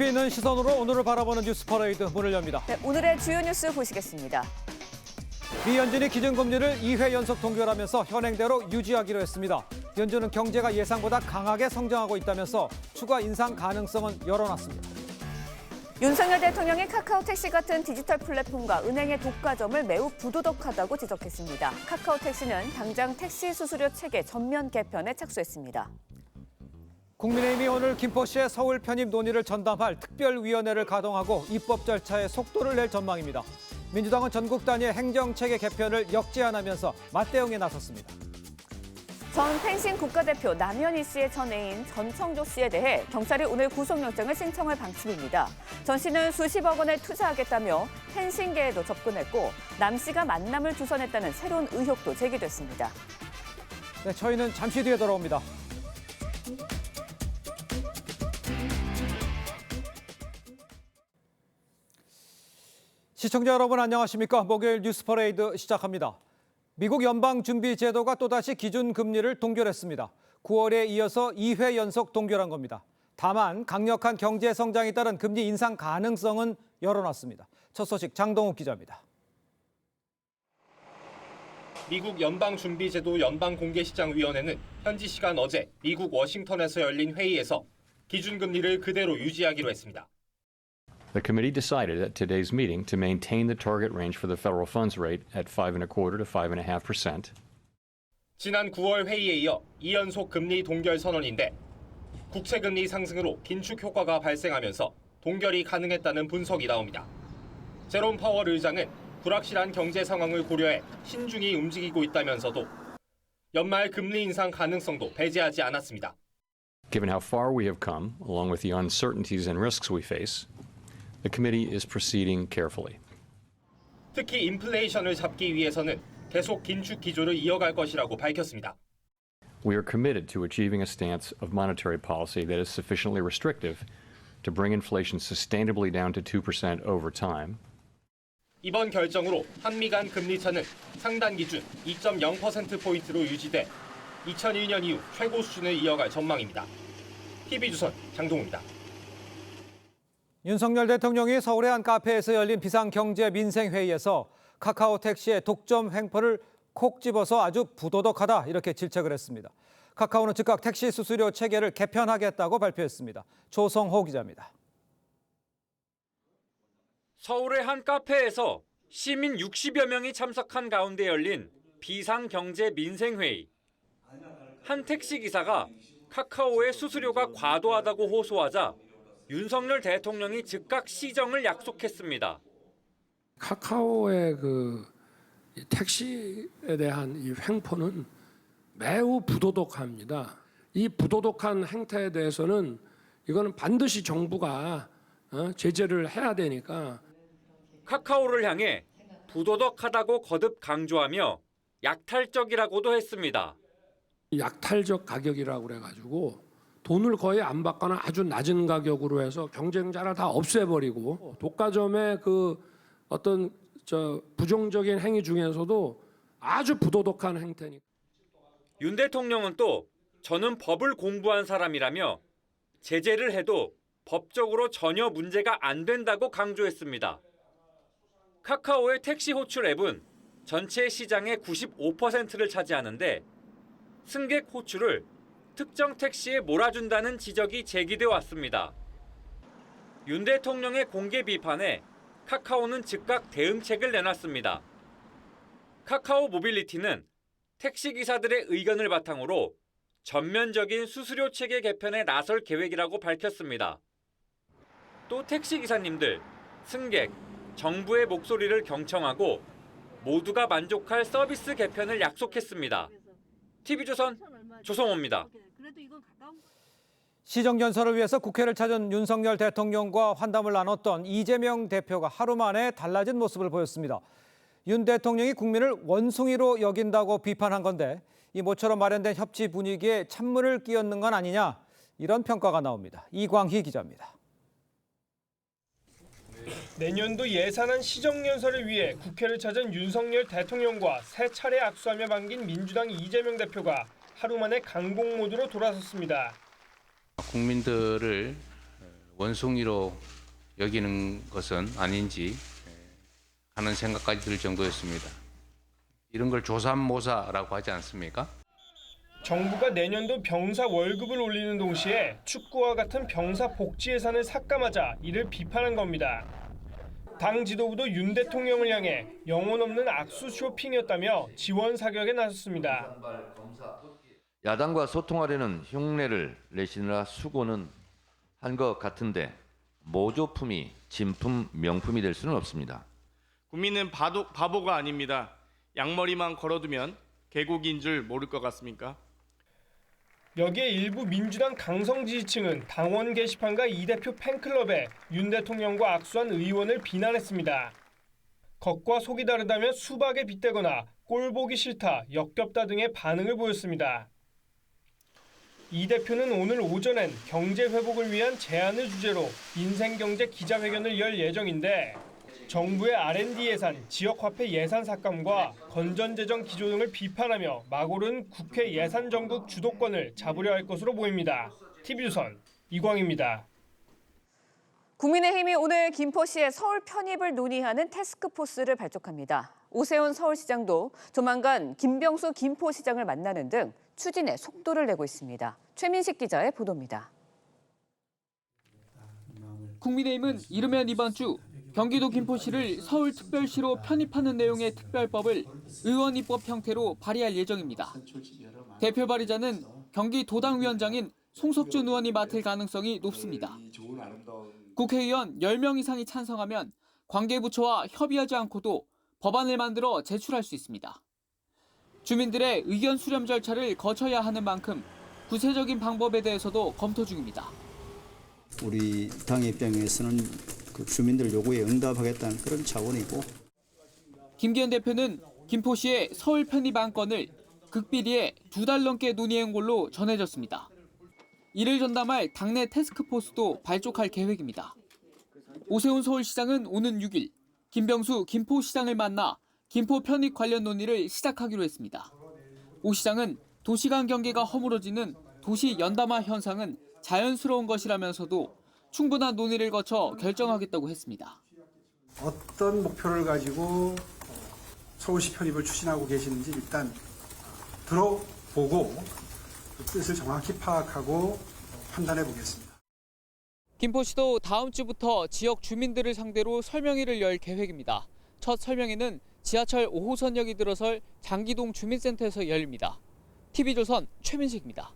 깊이 있는 시선으로 오늘을 바라보는 뉴스 퍼레이드 문을 엽니다. 네, 오늘의 주요 뉴스 보시겠습니다. 미연준이 기준금리를 2회 연속 동결하면서 현행대로 유지하기로 했습니다. 연준은 경제가 예상보다 강하게 성장하고 있다면서 추가 인상 가능성은 열어놨습니다. 윤석열 대통령이 카카오 택시 같은 디지털 플랫폼과 은행의 독과점을 매우 부도덕하다고 지적했습니다. 카카오 택시는 당장 택시 수수료 체계 전면 개편에 착수했습니다. 국민의힘이 오늘 김포시의 서울 편입 논의를 전담할 특별위원회를 가동하고 입법 절차에 속도를 낼 전망입니다. 민주당은 전국 단위의 행정체계 개편을 역제안하면서 맞대응에 나섰습니다. 전 펜싱 국가대표 남현희 씨의 전 애인 전청조 씨에 대해 경찰이 오늘 구속영장을 신청할 방침입니다. 전 씨는 수십억 원을 투자하겠다며 펜싱계에도 접근했고 남 씨가 만남을 주선했다는 새로운 의혹도 제기됐습니다. 네, 저희는 잠시 뒤에 돌아옵니다. 시청자 여러분 안녕하십니까? 목요일 뉴스 퍼레이드 시작합니다. 미국 연방준비제도가 또다시 기준금리를 동결했습니다. 9월에 이어서 2회 연속 동결한 겁니다. 다만 강력한 경제 성장에 따른 금리 인상 가능성은 열어놨습니다. 첫 소식 장동욱 기자입니다. 미국 연방준비제도 연방공개시장위원회는 현지 시간 어제 미국 워싱턴에서 열린 회의에서 기준금리를 그대로 유지하기로 했습니다. The committee decided at today's meeting to maintain the target range for the federal funds rate at 5.25% to 5.5%. 지난 9월 회의에 이어 2연속 금리 동결 선언인데 국채금리 상승으로 긴축 효과가 발생하면서 동결이 가능했다는 분석이 나옵니다. 제롬 파월 의장은 불확실한 경제 상황을 고려해 신중히 움직이고 있다면서도 연말 금리 인상 가능성도 배제하지 않았습니다. Given how far we have come, along with the uncertainties and risks we face, the committee is proceeding carefully. 특히 인플레이션을 잡기 위해서는 계속 긴축 기조를 이어갈 것이라고 밝혔습니다. We are committed to achieving a stance of monetary policy that is sufficiently restrictive to bring inflation sustainably down to 2% over time. 이번 결정으로 한미 간 금리차는 상단 기준 2.0%포인트로 유지돼 2001년 이후 최고 수준을 이어갈 전망입니다. TV조선 장동우입니다. 윤석열 대통령이 서울의 한 카페에서 열린 비상경제민생회의에서 카카오 택시의 독점 횡포를 콕 집어서 아주 부도덕하다 이렇게 질책을 했습니다. 카카오는 즉각 택시 수수료 체계를 개편하겠다고 발표했습니다. 조성호 기자입니다. 서울의 한 카페에서 시민 60여 명이 참석한 가운데 열린 비상경제민생회의. 한 택시기사가 카카오의 수수료가 과도하다고 호소하자 윤석열 대통령이 즉각 시정을 약속했습니다. 카카오의 택시에 대한 이 횡포는 매우 부도덕합니다. 이 부도덕한 행태에 대해서는 이거는 반드시 정부가 제재를 해야 되니까. 카카오를 향해 부도덕하다고 거듭 강조하며 약탈적이라고도 했습니다. 약탈적 가격이라고 그래가지고 돈을 거의 안 받거나 아주 낮은 가격으로 해서 경쟁자를 다 없애버리고 독과점의 어떤 부정적인 행위 중에서도 아주 부도덕한 행태니까. 윤 대통령은 또 저는 법을 공부한 사람이라며 제재를 해도 법적으로 전혀 문제가 안 된다고 강조했습니다. 카카오의 택시 호출 앱은 전체 시장의 95%를 차지하는데 승객 호출을 특정 택시에 몰아준다는 지적이 제기돼 왔습니다. 윤 대통령의 공개 비판에 카카오는 즉각 대응책을 내놨습니다. 카카오 모빌리티는 택시기사들의 의견을 바탕으로 전면적인 수수료 체계 개편에 나설 계획이라고 밝혔습니다. 또 택시기사님들, 승객, 정부의 목소리를 경청하고 모두가 만족할 서비스 개편을 약속했습니다. TV조선 조성호입니다. 시정연설을 위해서 국회를 찾은 윤석열 대통령과 환담을 나눴던 이재명 대표가 하루 만에 달라진 모습을 보였습니다. 윤 대통령이 국민을 원숭이로 여긴다고 비판한 건데 이 모처럼 마련된 협치 분위기에 찬물을 끼얹는 건 아니냐 이런 평가가 나옵니다. 이광희 기자입니다. 내년도 예산안 시정연설을 위해 국회를 찾은 윤석열 대통령과 세 차례 악수하며 반긴 민주당 이재명 대표가 하루 만에 강공 모드로 돌아섰습니다. 국민들을 원숭이로 여기는 것은 아닌지 하는 생각까지 들 정도였습니다. 이런 걸 조삼모사라고 하지 않습니까? 정부가 내년도 병사 월급을 올리는 동시에 축구와 같은 병사 복지 예산을 삭감하자 이를 비판한 겁니다. 당 지도부도 윤 대통령을 향해 영혼 없는 악수 쇼핑이었다며 지원 사격에 나섰습니다. 야당과 소통하려는 흉내를 내시느라 수고는 한 것 같은데 모조품이 진품 명품이 될 수는 없습니다. 국민은 바보가 아닙니다. 양머리만 걸어두면 개고기인 줄 모를 것 같습니까? 여기에 일부 민주당 강성 지지층은 당원 게시판과 이 대표 팬클럽에 윤 대통령과 악수한 의원을 비난했습니다. 겉과 속이 다르다며 수박에 빗대거나 꼴 보기 싫다, 역겹다 등의 반응을 보였습니다. 이 대표는 오늘 오전엔 경제 회복을 위한 제안을 주제로 민생경제 기자회견을 열 예정인데 정부의 R&D 예산, 지역화폐 예산 삭감과 건전재정 기조 등을 비판하며 막오른 국회 예산정국 주도권을 잡으려 할 것으로 보입니다. TV조선 이광입니다. 국민의힘이 오늘 김포시의 서울 편입을 논의하는 태스크포스를 발족합니다. 오세훈 서울시장도 조만간 김병수 김포시장을 만나는 등 추진에 속도를 내고 있습니다. 최민식 기자의 보도입니다. 국민의힘은 이르면 이번 주 경기도 김포시를 서울특별시로 편입하는 내용의 특별법을 의원입법 형태로 발의할 예정입니다. 대표 발의자는 경기도당위원장인 송석준 의원이 맡을 가능성이 높습니다. 국회의원 10명 이상이 찬성하면 관계부처와 협의하지 않고도 법안을 만들어 제출할 수 있습니다. 주민들의 의견 수렴 절차를 거쳐야 하는 만큼 구체적인 방법에 대해서도 검토 중입니다. 우리 당의 입장에서는 그 주민들 요구에 응답하겠다는 그런 차원이고. 김기현 대표는 김포시의 서울 편입 안건을 극비리에 2달 넘게 논의한 걸로 전해졌습니다. 이를 전담할 당내 태스크포스도 발족할 계획입니다. 오세훈 서울시장은 오는 6일 김병수 김포시장을 만나 김포 편입 관련 논의를 시작하기로 했습니다. 오 시장은 도시 간 경계가 허물어지는 도시 연담화 현상은 자연스러운 것이라면서도 충분한 논의를 거쳐 결정하겠다고 했습니다. 어떤 목표를 가지고 서울시 편입을 추진하고 계시는지 일단 들어보고 그 뜻을 정확히 파악하고 판단해 보겠습니다. 김포시도 다음 주부터 지역 주민들을 상대로 설명회를 열 계획입니다. 첫 설명회는 지하철 5호선역이 들어설 장기동 주민센터에서 열립니다. TV조선 최민식입니다.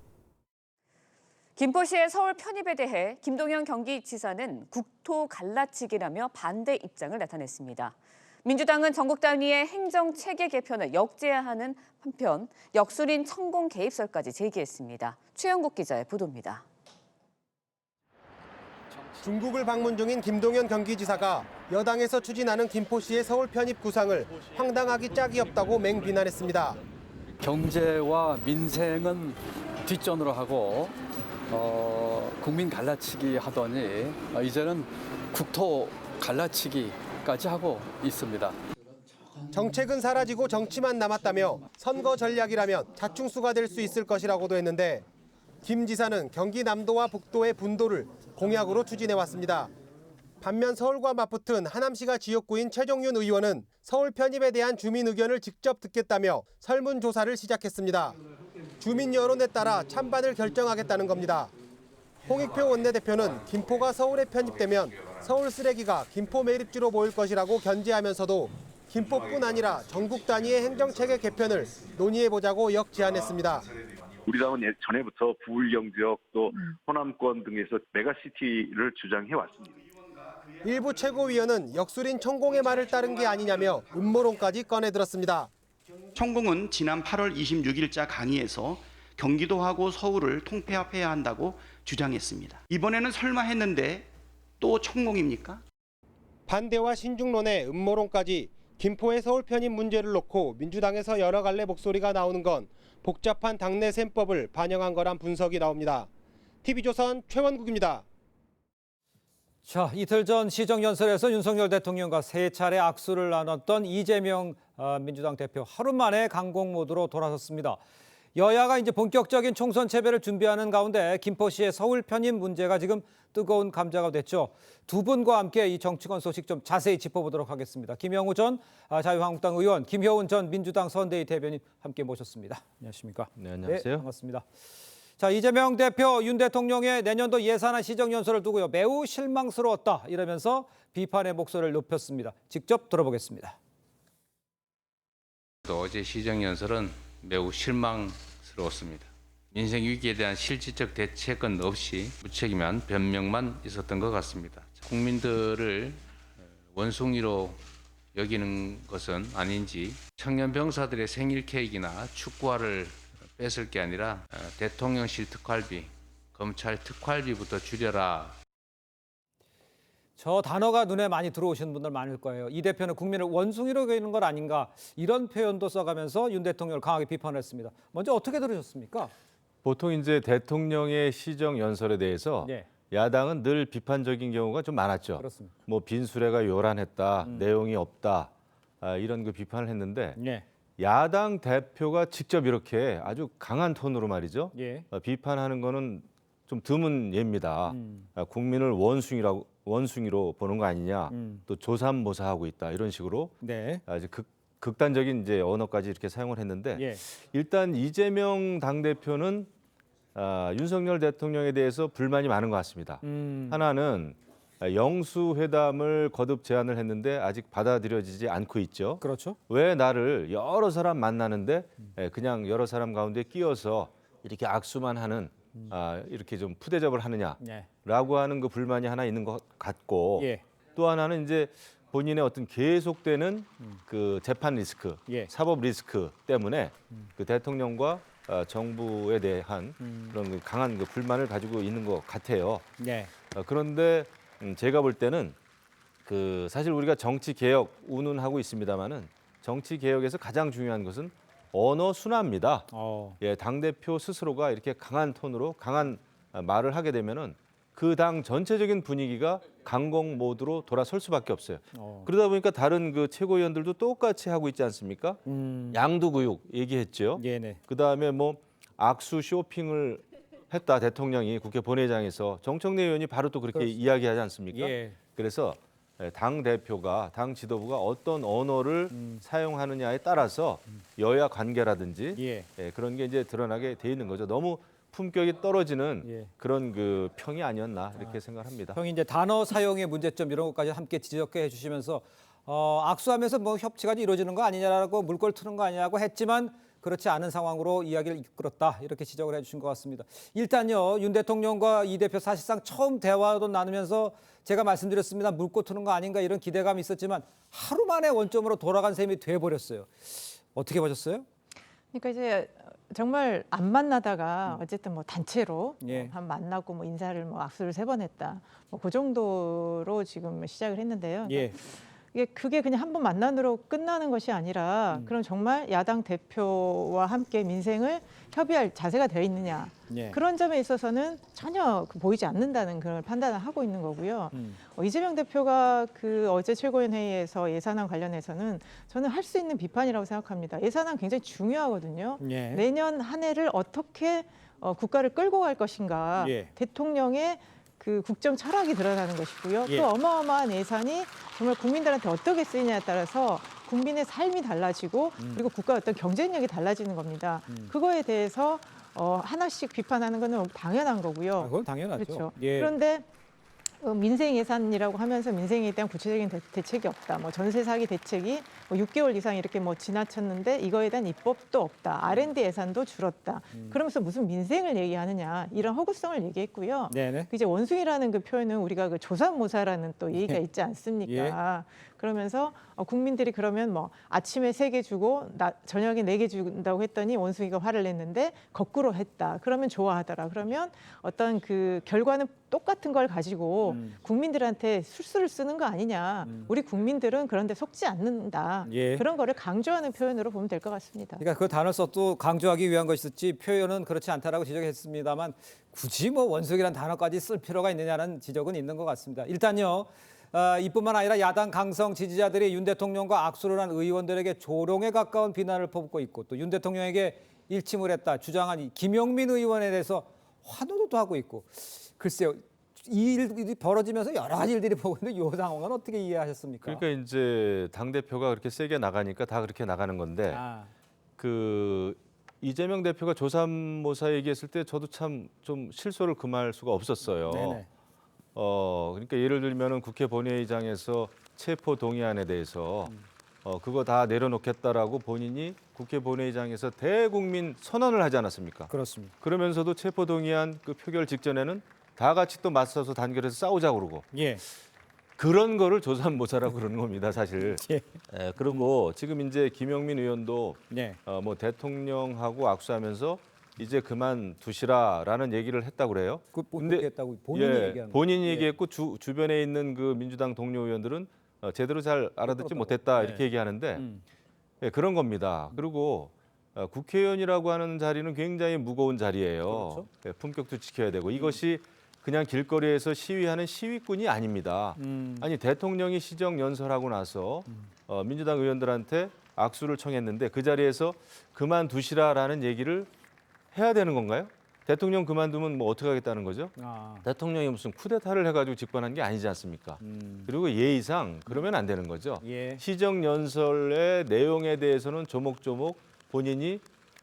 김포시의 서울 편입에 대해 김동연 경기지사는 국토 갈라치기라며 반대 입장을 나타냈습니다. 민주당은 전국 단위의 행정체계 개편을 역제하는 한편 역술인 천공 개입설까지 제기했습니다. 최영국 기자의 보도입니다. 중국을 방문 중인 김동연 경기지사가 여당에서 추진하는 김포시의 서울 편입 구상을 황당하기 짝이 없다고 맹비난했습니다. 경제와 민생은 뒷전으로 하고 국민 갈라치기 하더니 이제는 국토 갈라치기까지 하고 있습니다. 정책은 사라지고 정치만 남았다며 선거 전략이라면 자충수가 될 수 있을 것이라고도 했는데 김 지사는 경기 남도와 북도의 분도를 공약으로 추진해왔습니다. 반면 서울과 맞붙은 하남시가 지역구인 최종윤 의원은 서울 편입에 대한 주민 의견을 직접 듣겠다며 설문조사를 시작했습니다. 주민 여론에 따라 찬반을 결정하겠다는 겁니다. 홍익표 원내대표는 김포가 서울에 편입되면 서울 쓰레기가 김포 매립지로 모일 것이라고 견지하면서도 김포뿐 아니라 전국 단위의 행정체계 개편을 논의해보자고 역제안했습니다. 우리 당은 전에부터 부울경 지역 또 호남권 등에서 메가시티를 주장해왔습니다. 일부 최고위원은 역술인 천공의 말을 따른 게 아니냐며 음모론까지 꺼내들었습니다. 천공은 지난 8월 26일자 강의에서 경기도하고 서울을 통폐합해야 한다고 주장했습니다. 이번에는 설마 했는데 또 천공입니까? 반대와 신중론에 음모론까지 김포의 서울 편입 문제를 놓고 민주당에서 여러 갈래 목소리가 나오는 건 복잡한 당내 셈법을 반영한 거란 분석이 나옵니다. TV조선 최원국입니다. 자, 이틀 전 시정연설에서 윤석열 대통령과 세 차례 악수를 나눴던 이재명 민주당 대표 하루 만에 강공 모드로 돌아섰습니다. 여야가 이제 본격적인 총선 채배를 준비하는 가운데 김포시의 서울 편입 문제가 지금 뜨거운 감자가 됐죠. 두 분과 함께 이 정치권 소식 좀 자세히 짚어보도록 하겠습니다. 김영우 전 자유한국당 의원, 김효은 전 민주당 선대위 대변인 함께 모셨습니다. 안녕하십니까? 네, 안녕하세요. 네, 반갑습니다. 자, 이재명 대표 윤 대통령의 내년도 예산안 시정 연설을 두고요. 매우 실망스러웠다 이러면서 비판의 목소리를 높였습니다. 직접 들어보겠습니다. 어제 시정연설은 매우 실망스러웠습니다. 민생 위기에 대한 실질적 대책은 없이 무책임한 변명만 있었던 것 같습니다. 국민들을 원숭이로 여기는 것은 아닌지, 청년 병사들의 생일 케이크나 축구화를 뺏을 게 아니라 대통령실 특활비, 검찰 특활비부터 줄여라. 저 단어가 눈에 많이 들어오시는 분들 많을 거예요. 이 대표는 국민을 원숭이로 여기는 것 아닌가, 이런 표현도 써가면서 윤 대통령을 강하게 비판했습니다. 먼저 어떻게 들으셨습니까? 보통 이제 대통령의 시정 연설에 대해서 네. 야당은 늘 비판적인 경우가 좀 많았죠. 그렇습니다. 뭐 빈수레가 요란했다, 내용이 없다, 이런 그 비판을 했는데 네. 야당 대표가 직접 이렇게 아주 강한 톤으로 말이죠. 예. 비판하는 거는 좀 드문 예입니다. 국민을 원숭이로 보는 거 아니냐, 또 조삼모사하고 있다, 이런 식으로 네. 아주 극단적인 이제 언어까지 이렇게 사용을 했는데, 예. 일단 이재명 당대표는 윤석열 대통령에 대해서 불만이 많은 것 같습니다. 하나는 영수회담을 거듭 제안을 했는데 아직 받아들여지지 않고 있죠. 그렇죠. 왜 나를 여러 사람 만나는데 그냥 여러 사람 가운데 끼어서 이렇게 악수만 하는, 이렇게 좀 푸대접을 하느냐라고 네. 하는 그 불만이 하나 있는 것 같고, 예. 또 하나는 이제 본인의 어떤 계속되는 그 재판 리스크, 예. 사법 리스크 때문에 그 대통령과 정부에 대한 그런 그 강한 그 불만을 가지고 있는 것 같아요. 네. 그런데 제가 볼 때는 그 사실 우리가 정치 개혁 운운하고 있습니다만은 정치 개혁에서 가장 중요한 것은 언어 순화입니다. 예, 당 대표 스스로가 이렇게 강한 톤으로 강한 말을 하게 되면은 그 당 전체적인 분위기가 강공 모드로 돌아설 수밖에 없어요. 그러다 보니까 다른 그 최고위원들도 똑같이 하고 있지 않습니까? 양두구육 얘기했죠. 네네. 그다음에 뭐 악수 쇼핑을 했다, 대통령이 국회 본회의장에서. 정청래 의원이 바로 또 그렇게 이야기하지 않습니까? 예. 그래서 당 대표가, 당 지도부가 어떤 언어를 사용하느냐에 따라서 여야 관계라든지 예. 그런 게 이제 드러나게 돼 있는 거죠. 너무 품격이 떨어지는 예. 그런 그 평이 아니었나 이렇게 생각합니다. 형이 이제 단어 사용의 문제점 이런 것까지 함께 지적해 해주시면서 악수하면서 뭐 협치가 이루어지는 거 아니냐라고 물꼬를 트는 거 아니냐고 했지만 그렇지 않은 상황으로 이야기를 이끌었다, 이렇게 지적을 해주신 것 같습니다. 일단요, 윤 대통령과 이 대표 사실상 처음 대화도 나누면서 제가 말씀드렸습니다. 물꼬 트는 거 아닌가 이런 기대감이 있었지만 하루 만에 원점으로 돌아간 셈이 돼버렸어요. 어떻게 보셨어요? 그러니까 이제 정말 안 만나다가 어쨌든 뭐 단체로 예. 한 만나고 뭐 인사를 뭐 악수를 3번 했다, 뭐 그 정도로 지금 시작을 했는데요. 예. 그게 그냥 한 번 만남으로 끝나는 것이 아니라 그럼 정말 야당 대표와 함께 민생을 협의할 자세가 되어 있느냐, 예. 그런 점에 있어서는 전혀 보이지 않는다는 그런 판단을 하고 있는 거고요. 이재명 대표가 그 어제 최고위원 회의에서 예산안 관련해서는 저는 할 수 있는 비판이라고 생각합니다. 예산안 굉장히 중요하거든요. 예. 내년 한 해를 어떻게 국가를 끌고 갈 것인가, 예. 대통령의 그 국정 철학이 드러나는 것이고요. 예. 또 어마어마한 예산이 정말 국민들한테 어떻게 쓰이냐에 따라서 국민의 삶이 달라지고 그리고 국가의 어떤 경쟁력이 달라지는 겁니다. 그거에 대해서 하나씩 비판하는 것은 당연한 거고요. 그건 당연하죠. 그렇죠. 예. 그런데 민생 예산이라고 하면서 민생에 대한 구체적인 대책이 없다. 뭐 전세 사기 대책이 뭐 6개월 이상 이렇게 뭐 지나쳤는데 이거에 대한 입법도 없다. R&D 예산도 줄었다. 그러면서 무슨 민생을 얘기하느냐, 이런 허구성을 얘기했고요. 네네. 이제 원숭이라는 그 표현은 우리가 그 조삼모사라는 또 얘기가 있지 않습니까? 그러면서 국민들이 그러면 뭐 아침에 3개 주고 저녁에 4개 준다고 했더니 원숭이가 화를 냈는데 거꾸로 했다. 그러면 좋아하더라. 그러면 어떤 그 결과는 똑같은 걸 가지고 국민들한테 술수를 쓰는 거 아니냐. 우리 국민들은 그런데 속지 않는다. 예. 그런 거를 강조하는 표현으로 보면 될 것 같습니다. 그러니까 그 단어 써도 강조하기 위한 것이었지 표현은 그렇지 않다라고 지적했습니다만 굳이 뭐 원숭이란 단어까지 쓸 필요가 있느냐는 지적은 있는 것 같습니다. 일단요. 이뿐만 아니라 야당 강성 지지자들이 윤 대통령과 악수를 한 의원들에게 조롱에 가까운 비난을 퍼붓고 있고, 또 윤 대통령에게 일침을 했다 주장한 이 김영민 의원에 대해서 환호도 하고 있고 글쎄요. 이 일이 벌어지면서 여러 가지 일들이 보고 있는데 이 상황은 어떻게 이해하셨습니까? 그러니까 이제 당 대표가 그렇게 세게 나가니까 다 그렇게 나가는 건데 그 이재명 대표가 조삼모사 얘기했을 때 저도 참 좀 실소를 금할 수가 없었어요. 네네. 그러니까 예를 들면은 국회 본회의장에서 체포 동의안에 대해서 그거 다 내려놓겠다라고 본인이 국회 본회의장에서 대국민 선언을 하지 않았습니까? 그렇습니다. 그러면서도 체포 동의안 그 표결 직전에는 다 같이 또 맞서서 단결해서 싸우자고 그러고 예. 그런 거를 조삼모사라고 그러는 겁니다, 사실. 예. 그리고 지금 이제 김영민 의원도 네. 뭐 대통령하고 악수하면서 이제 그만 두시라라는 얘기를 했다고 그래요. 근데 했다고 본인이 얘기한 거예요. 본인이 얘기했고 주변에 있는 그 민주당 동료 의원들은 제대로 잘 알아듣지 못했다 이렇게 얘기하는데 예, 그런 겁니다. 그리고 국회의원이라고 하는 자리는 굉장히 무거운 자리예요. 그렇죠. 예, 품격도 지켜야 되고 이것이 그냥 길거리에서 시위하는 시위꾼이 아닙니다. 아니 대통령이 시정 연설하고 나서 민주당 의원들한테 악수를 청했는데 그 자리에서 그만두시라라는 얘기를 해야 되는 건가요? 대통령 그만두면 뭐 어떻게 하겠다는 거죠? 대통령이 무슨 쿠데타를 해가지고 집권한 게 아니지 않습니까? 그리고 예의상 그러면 안 되는 거죠. 예. 시정 연설의 내용에 대해서는 조목조목 본인이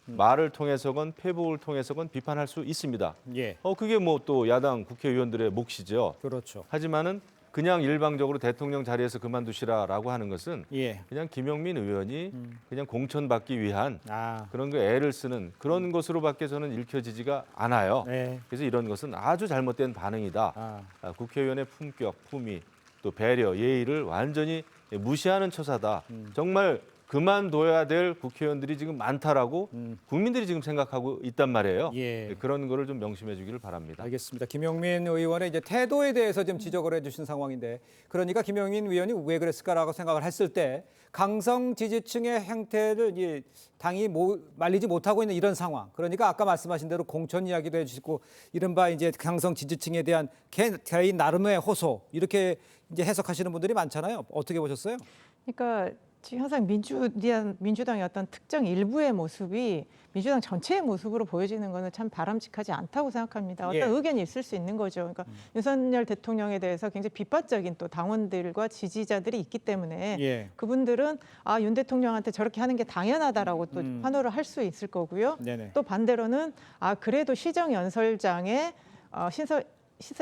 말을 통해서건 페북을 통해서건 비판할 수 있습니다. 예. 그게 뭐 또 야당 국회의원들의 몫이죠. 그렇죠. 하지만은 그냥 일방적으로 대통령 자리에서 그만두시라라고 하는 것은 예. 그냥 김영민 의원이 그냥 공천받기 위한 아. 그런 거 애를 쓰는 그런 것으로밖에 저는 읽혀지지가 않아요. 네. 그래서 이런 것은 아주 잘못된 반응이다. 국회의원의 품격, 품위, 또 배려, 예의를 완전히 무시하는 처사다. 정말 그만둬야 될 국회의원들이 지금 많다라고 국민들이 지금 생각하고 있단 말이에요. 예. 그런 거를 좀 명심해 주기를 바랍니다. 알겠습니다. 김영민 의원의 이제 태도에 대해서 좀 지적을 해주신 상황인데, 그러니까 김영민 의원이 왜 그랬을까라고 생각을 했을 때 강성 지지층의 행태를 이제 당이 말리지 못하고 있는 이런 상황. 그러니까 아까 말씀하신 대로 공천 이야기도 해주시고 이른바 이제 강성 지지층에 대한 개인 나름의 호소 이렇게 이제 해석하시는 분들이 많잖아요. 어떻게 보셨어요? 그러니까 지금 항상 민주당의 어떤 특정 일부의 모습이 민주당 전체의 모습으로 보여지는 것은 참 바람직하지 않다고 생각합니다. 어떤 예. 의견이 있을 수 있는 거죠. 그러니까 윤석열 대통령에 대해서 굉장히 비판적인 또 당원들과 지지자들이 있기 때문에 예. 그분들은 윤 대통령한테 저렇게 하는 게 당연하다라고 또 환호를 할 수 있을 거고요. 네네. 또 반대로는 그래도 시정연설장에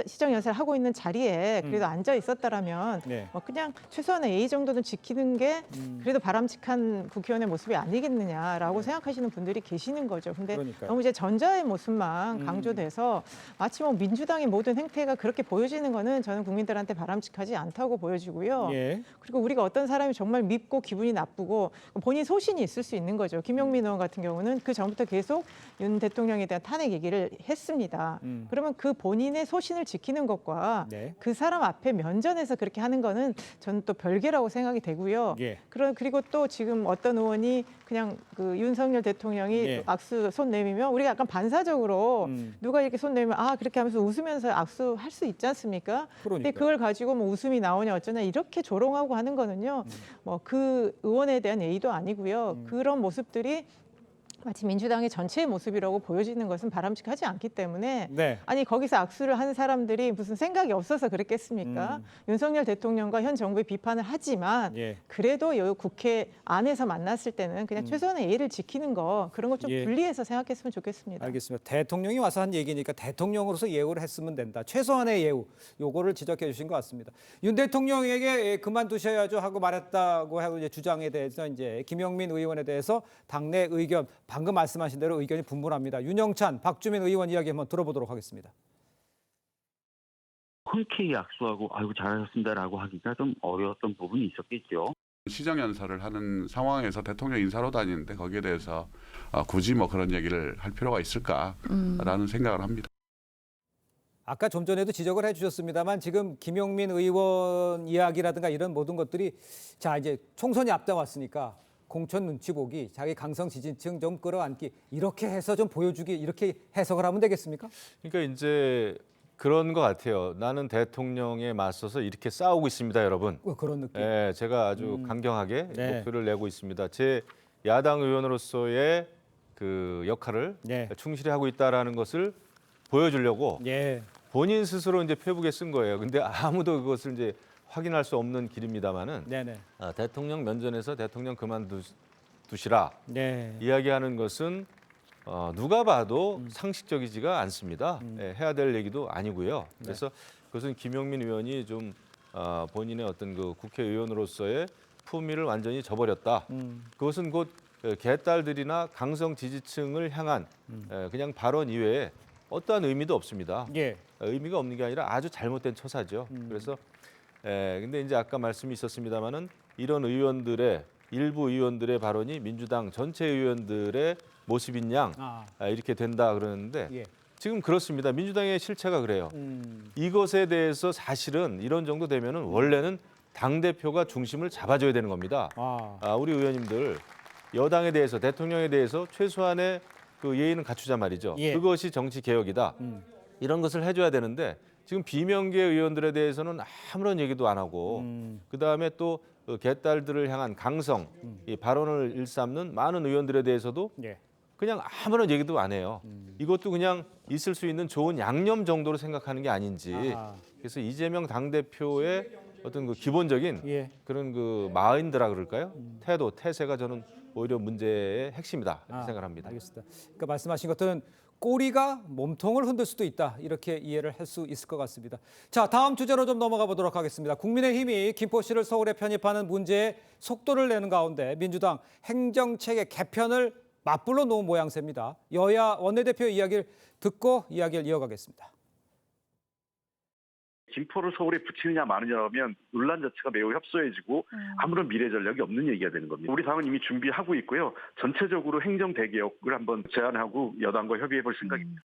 시정연설 하고 있는 자리에 그래도 앉아 있었다라면 네. 뭐 그냥 최소한의 예의 정도는 지키는 게 그래도 바람직한 국회의원의 모습이 아니겠느냐라고 생각하시는 분들이 계시는 거죠. 근데 그러니까요. 너무 이제 전자의 모습만 강조돼서 마치 뭐 민주당의 모든 행태가 그렇게 보여지는 거는 저는 국민들한테 바람직하지 않다고 보여지고요. 예. 그리고 우리가 어떤 사람이 정말 밉고 기분이 나쁘고 본인 소신이 있을 수 있는 거죠. 김영민 의원 같은 경우는 그 전부터 계속 윤 대통령에 대한 탄핵 얘기를 했습니다. 그러면 그 본인의 소신을 지키는 것과 네. 그 사람 앞에 면전에서 그렇게 하는 거는 저는 또 별개라고 생각이 되고요. 예. 그리고 또 지금 어떤 의원이 그냥 그 윤석열 대통령이 예. 악수 손 내밀면 우리가 약간 반사적으로 누가 이렇게 손 내밀면 그렇게 하면서 웃으면서 악수할 수 있지 않습니까? 근데 그걸 가지고 뭐 웃음이 나오냐 어쩌냐 이렇게 조롱하고 하는 거는요. 뭐 그 의원에 대한 예의도 아니고요. 그런 모습들이 마치 민주당의 전체의 모습이라고 보여지는 것은 바람직하지 않기 때문에 네. 아니 거기서 악수를 한 사람들이 무슨 생각이 없어서 그랬겠습니까? 윤석열 대통령과 현 정부의 비판을 하지만 예. 그래도 요 국회 안에서 만났을 때는 그냥 최소한의 예의를 지키는 거 그런 거 좀 예. 분리해서 생각했으면 좋겠습니다. 알겠습니다. 대통령이 와서 한 얘기니까 대통령으로서 예우를 했으면 된다. 최소한의 예우, 요거를 지적해 주신 것 같습니다. 윤 대통령에게 그만두셔야죠 하고 말했다고 하고 이제 주장에 대해서 이제 김영민 의원에 대해서 당내 의견 방금 말씀하신 대로 의견이 분분합니다. 윤영찬, 박주민 의원 이야기 한번 들어보도록 하겠습니다. 흔쾌히 악수하고 아이고 잘하셨습니다라고 하기가 좀 어려웠던 부분이 있었겠죠. 시정연설을 하는 상황에서 대통령 인사로 다니는데 거기에 대해서 굳이 뭐 그런 얘기를 할 필요가 있을까라는 생각을 합니다. 아까 좀 전에도 지적을 해주셨습니다만 지금 김영민 의원 이야기라든가 이런 모든 것들이 자 이제 총선이 앞다왔으니까 공천 눈치 보기, 자기 강성 지지층 좀 끌어안기 이렇게 해서 좀 보여주기 이렇게 해석을 하면 되겠습니까? 그러니까 이제 그런 것 같아요. 나는 대통령에 맞서서 이렇게 싸우고 있습니다, 여러분. 그런 느낌. 네, 제가 아주 강경하게 네. 목표를 내고 있습니다. 제 야당 의원으로서의 그 역할을 네. 충실히 하고 있다라는 것을 보여주려고 예. 본인 스스로 이제 페북에 쓴 거예요. 근데 아무도 그것을 이제 확인할 수 없는 길입니다만은 네네. 대통령 면전에서 대통령 그만두시라 네. 이야기하는 것은 누가 봐도 상식적이지가 않습니다. 예, 해야 될 얘기도 아니고요. 그래서 그것은 김용민 의원이 좀 본인의 어떤 그 국회의원으로서의 품위를 완전히 저버렸다. 그것은 곧 개딸들이나 강성 지지층을 향한 그냥 발언 이외에 어떠한 의미도 없습니다. 예. 의미가 없는 게 아니라 아주 잘못된 처사죠. 그래서 근데 이제 아까 말씀이 있었습니다마는 이런 의원들의 일부 의원들의 발언이 민주당 전체 의원들의 모습인 양 이렇게 된다 그러는데 예. 지금 그렇습니다. 민주당의 실체가 그래요. 이것에 대해서 사실은 이런 정도 되면은 원래는 당 대표가 중심을 잡아줘야 되는 겁니다. 우리 의원님들 여당에 대해서 대통령에 대해서 최소한의 그 예의는 갖추자 말이죠. 예. 그것이 정치 개혁이다. 이런 것을 해줘야 되는데 지금 비명계 의원들에 대해서는 아무런 얘기도 안 하고 그 다음에 또 그 개딸들을 향한 강성 이 발언을 일삼는 많은 의원들에 대해서도 예. 그냥 아무런 얘기도 안 해요. 이것도 그냥 있을 수 있는 좋은 양념 정도로 생각하는 게 아닌지. 그래서 이재명 당대표의 어떤 그 기본적인 예. 그런 그 마인드라 그럴까요? 태도, 태세가 저는 오히려 문제의 핵심이다 이렇게 생각합니다. 알겠습니다. 그러니까 말씀하신 것들은 꼬리가 몸통을 흔들 수도 있다. 이렇게 이해를 할 수 있을 것 같습니다. 자, 다음 주제로 좀 넘어가 보도록 하겠습니다. 국민의힘이 김포시를 서울에 편입하는 문제에 속도를 내는 가운데 민주당 행정체계 개편을 맞불러 놓은 모양새입니다. 여야 원내대표 이야기를 듣고 이야기를 이어가겠습니다. 김포를 서울에 붙이느냐 마느냐면 논란 자체가 매우 협소해지고 아무런 미래 전략이 없는 얘기가 되는 겁니다. 우리 당은 이미 준비하고 있고요. 전체적으로 행정 대개혁을 한번 제안하고 여당과 협의해 볼 생각입니다.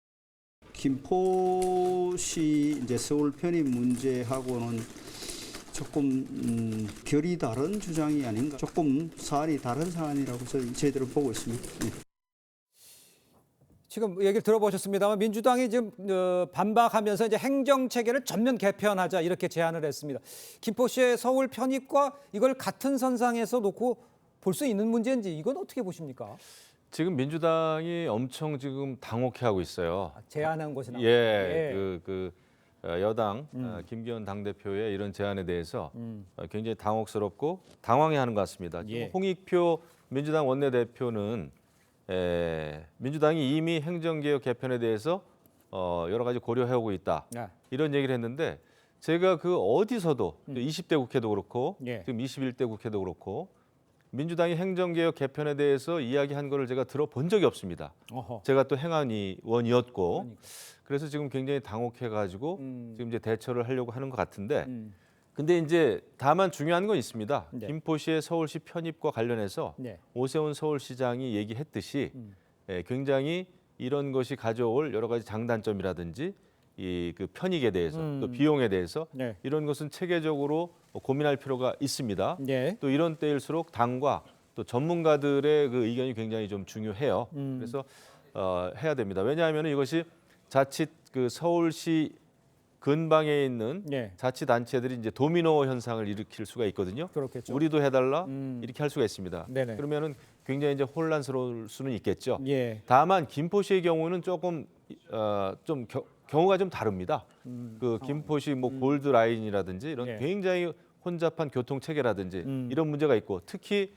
김포시 이제 서울 편입 문제하고는 조금 결이 다른 주장이 아닌가. 조금 사안이 다른 사안이라고 저희들은 보고 있습니다. 네. 지금 얘기를 들어보셨습니다만 민주당이 지금 반박하면서 이제 행정 체계를 전면 개편하자 이렇게 제안을 했습니다. 김포시의 서울 편입과 이걸 같은 선상에서 놓고 볼 수 있는 문제인지 이건 어떻게 보십니까? 지금 민주당이 엄청 지금 당혹해하고 있어요. 제안한 것이 나옵니다. 예, 여당 김기현 당대표의 이런 제안에 대해서 굉장히 당혹스럽고 당황해하는 것 같습니다. 지금 홍익표 민주당 원내대표는 민주당이 이미 행정개혁 개편에 대해서 여러 가지 고려해오고 있다. 이런 얘기를 했는데 제가 그 어디서도 20대 국회도 그렇고 지금 21대 국회도 그렇고 민주당이 행정개혁 개편에 대해서 이야기한 거를 제가 들어본 적이 없습니다. 제가 또 행안위원이었고 그래서 지금 굉장히 당혹해가지고 지금 이제 대처를 하려고 하는 것 같은데 근데 이제 다만 중요한 건 있습니다. 김포시의 서울시 편입과 관련해서 오세훈 서울시장이 얘기했듯이 굉장히 이런 것이 가져올 여러 가지 장단점이라든지 이 그 편익에 대해서 또 비용에 대해서 이런 것은 체계적으로 고민할 필요가 있습니다. 또 이런 때일수록 당과 또 전문가들의 그 의견이 굉장히 좀 중요해요. 그래서 해야 됩니다. 왜냐하면 이것이 자칫 그 서울시 근방에 있는 자치단체들이 이제 도미노 현상을 일으킬 수가 있거든요. 그렇겠죠. 우리도 해달라 이렇게 할 수가 있습니다. 그러면은 굉장히 이제 혼란스러울 수는 있겠죠. 다만 김포시의 경우는 조금 좀 경우가 좀 다릅니다. 그 김포시 뭐 골드 라인이라든지 이런 굉장히 혼잡한 교통 체계라든지 이런 문제가 있고 특히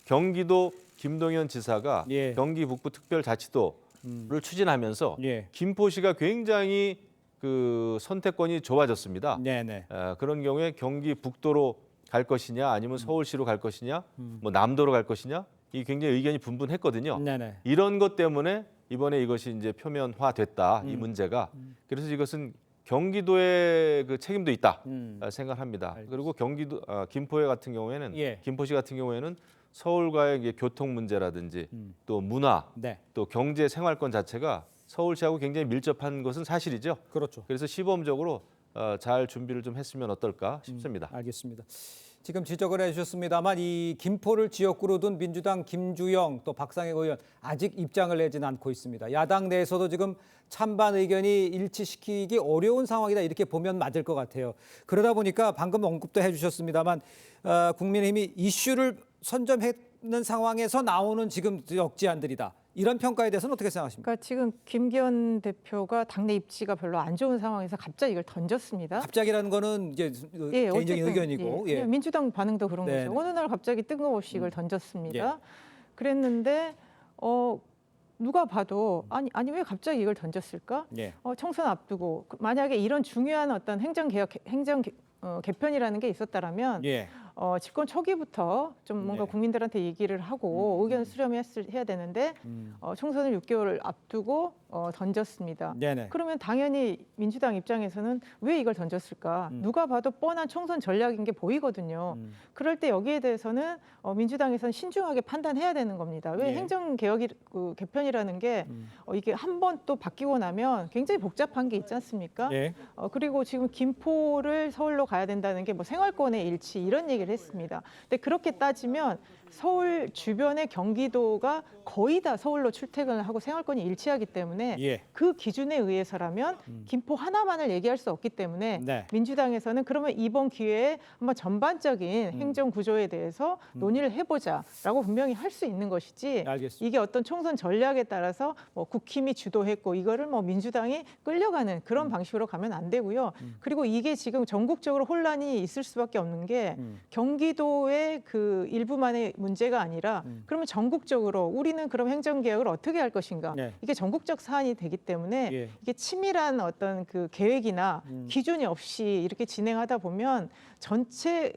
경기도 김동연 지사가 경기 북부 특별자치도를 추진하면서 김포시가 굉장히 그 선택권이 좁아졌습니다. 그런 경우에 경기 북도로 갈 것이냐 아니면 서울시로 갈 것이냐 뭐 남도로 갈 것이냐 이 굉장히 의견이 분분했거든요. 이런 것 때문에 이번에 이것이 이제 표면화됐다 이 문제가 그래서 이것은 경기도의 그 책임도 있다 생각합니다. 그리고 경기도 김포시 같은 경우에는 서울과의 이제 교통 문제라든지 또 문화 또 경제 생활권 자체가 서울시하고 굉장히 밀접한 것은 사실이죠. 그렇죠. 그래서 시범적으로 잘 준비를 좀 했으면 어떨까 싶습니다. 알겠습니다. 지금 지적을 해주셨습니다만 이 김포를 지역구로 둔 민주당 김주영 또 박상혁 의원 아직 입장을 내지는 않고 있습니다. 야당 내에서도 지금 찬반 의견이 일치시키기 어려운 상황이다 이렇게 보면 맞을 것 같아요. 그러다 보니까 방금 언급도 해주셨습니다만 국민의힘이 이슈를 선점했는 상황에서 나오는 지금 역제안들이다. 이런 평가에 대해서는 어떻게 생각하십니까? 그러니까 지금 김기현 대표가 당내 입지가 별로 안 좋은 상황에서 갑자기 이걸 던졌습니다. 갑자기라는 거는 이제 개인적인 어쨌든, 의견이고. 그냥 민주당 반응도 그런 네. 거죠. 어느 날 갑자기 뜬금없이 이걸 던졌습니다. 예. 그랬는데 누가 봐도 아니 왜 갑자기 이걸 던졌을까? 예. 총선 앞두고 만약에 이런 중요한 어떤 개편이라는 게 있었다라면 예. 집권 초기부터 좀 뭔가 국민들한테 얘기를 하고 의견 수렴해야 되는데 총선을 6개월 앞두고 던졌습니다. 네네. 그러면 당연히 민주당 입장에서는 왜 이걸 던졌을까? 누가 봐도 뻔한 총선 전략인 게 보이거든요. 그럴 때 여기에 대해서는 민주당에서는 신중하게 판단해야 되는 겁니다. 왜 예. 행정개혁이 개편이라는 게 이게 한 번 또 바뀌고 나면 굉장히 복잡한 게 있지 않습니까? 예. 그리고 지금 김포를 서울로 가야 된다는 게 뭐 생활권의 일치 이런 얘기를 했습니다. 근데 그렇게 따지면 서울 주변의 경기도가 거의 다 서울로 출퇴근을 하고 생활권이 일치하기 때문에 예. 그 기준에 의해서라면 김포 하나만을 얘기할 수 없기 때문에 네. 민주당에서는 그러면 이번 기회에 한번 전반적인 행정 구조에 대해서 논의를 해보자라고 분명히 할 수 있는 것이지 알겠습니다. 이게 어떤 총선 전략에 따라서 뭐 국힘이 주도했고 이거를 뭐 민주당이 끌려가는 그런 방식으로 가면 안 되고요. 그리고 이게 지금 전국적으로 혼란이 있을 수밖에 없는 게 경기도의 그 일부만의 문제가 아니라 그러면 전국적으로 우리는 그럼 행정개혁을 어떻게 할 것인가? 네. 이게 전국적 사안이 되기 때문에 예. 이게 치밀한 어떤 그 계획이나 기준이 없이 이렇게 진행하다 보면 전체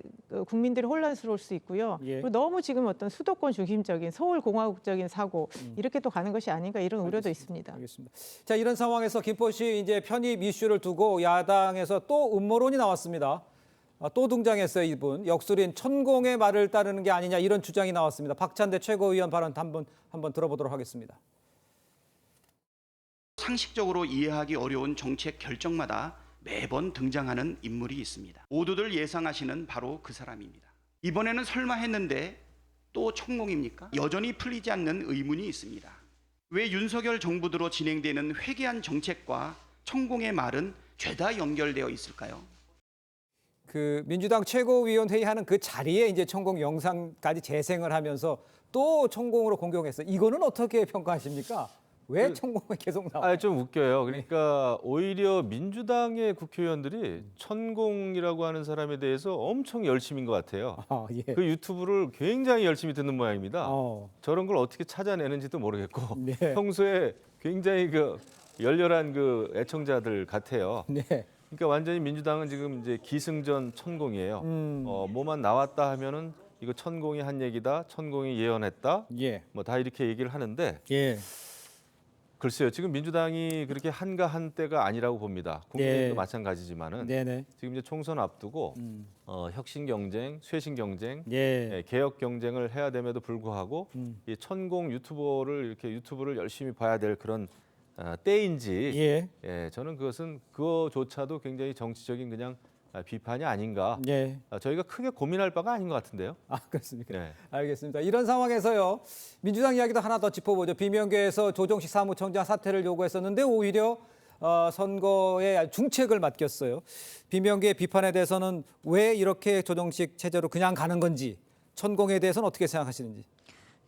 국민들이 혼란스러울 수 있고요. 예. 그리고 너무 지금 어떤 수도권 중심적인 서울공화국적인 사고 이렇게 또 가는 것이 아닌가 이런 우려도 있습니다. 알겠습니다. 자, 이런 상황에서 김포시 이제 편입 이슈를 두고 야당에서 또 음모론이 나왔습니다. 또 등장했어요, 이분. 역술인 천공의 말을 따르는 게 아니냐 이런 주장이 나왔습니다. 박찬대 최고위원 발언 한번 들어보도록 하겠습니다. 상식적으로 이해하기 어려운 정책 결정마다 매번 등장하는 인물이 있습니다. 모두들 예상하시는 바로 그 사람입니다. 이번에는 설마 했는데 또 천공입니까? 여전히 풀리지 않는 의문이 있습니다. 왜 윤석열 정부 들어 진행되는 회개한 정책과 천공의 말은 죄다 연결되어 있을까요? 그 민주당 최고위원 회의하는 그 자리에 이제 천공 영상까지 재생을 하면서 또 천공으로 공격했어요. 이거는 어떻게 평가하십니까? 왜 천공이 계속 나와요? 좀 웃겨요. 그러니까 오히려 민주당의 국회의원들이 천공이라고 하는 사람에 대해서 엄청 열심인 것 같아요. 예. 그 유튜브를 굉장히 열심히 듣는 모양입니다. 저런 걸 어떻게 찾아내는지도 모르겠고 네. 평소에 굉장히 그 열렬한 그 애청자들 같아요. 네. 그러니까 완전히 민주당은 지금 이제 기승전 천공이에요. 뭐만 나왔다 하면은 이거 천공이 한 얘기다, 천공이 예언했다, 예. 뭐 다 이렇게 얘기를 하는데. 예. 글쎄요, 지금 민주당이 그렇게 한가한 때가 아니라고 봅니다. 국민의힘도 네. 마찬가지지만은 네네. 지금 이제 총선 앞두고 혁신 경쟁, 쇄신 경쟁, 예. 개혁 경쟁을 해야 됨에도 불구하고 이 천공 유튜버를 이렇게 유튜브를 열심히 봐야 될 그런 때인지, 예. 저는 그거조차도 굉장히 정치적인 그냥 비판이 아닌가. 예. 저희가 크게 고민할 바가 아닌 것 같은데요. 그렇습니까? 네. 알겠습니다. 이런 상황에서요. 민주당 이야기도 하나 더 짚어보죠. 비명계에서 조정식 사무총장 사퇴를 요구했었는데 오히려 선거에 중책을 맡겼어요. 비명계의 비판에 대해서는 왜 이렇게 조정식 체제로 그냥 가는 건지, 천공에 대해서는 어떻게 생각하시는지.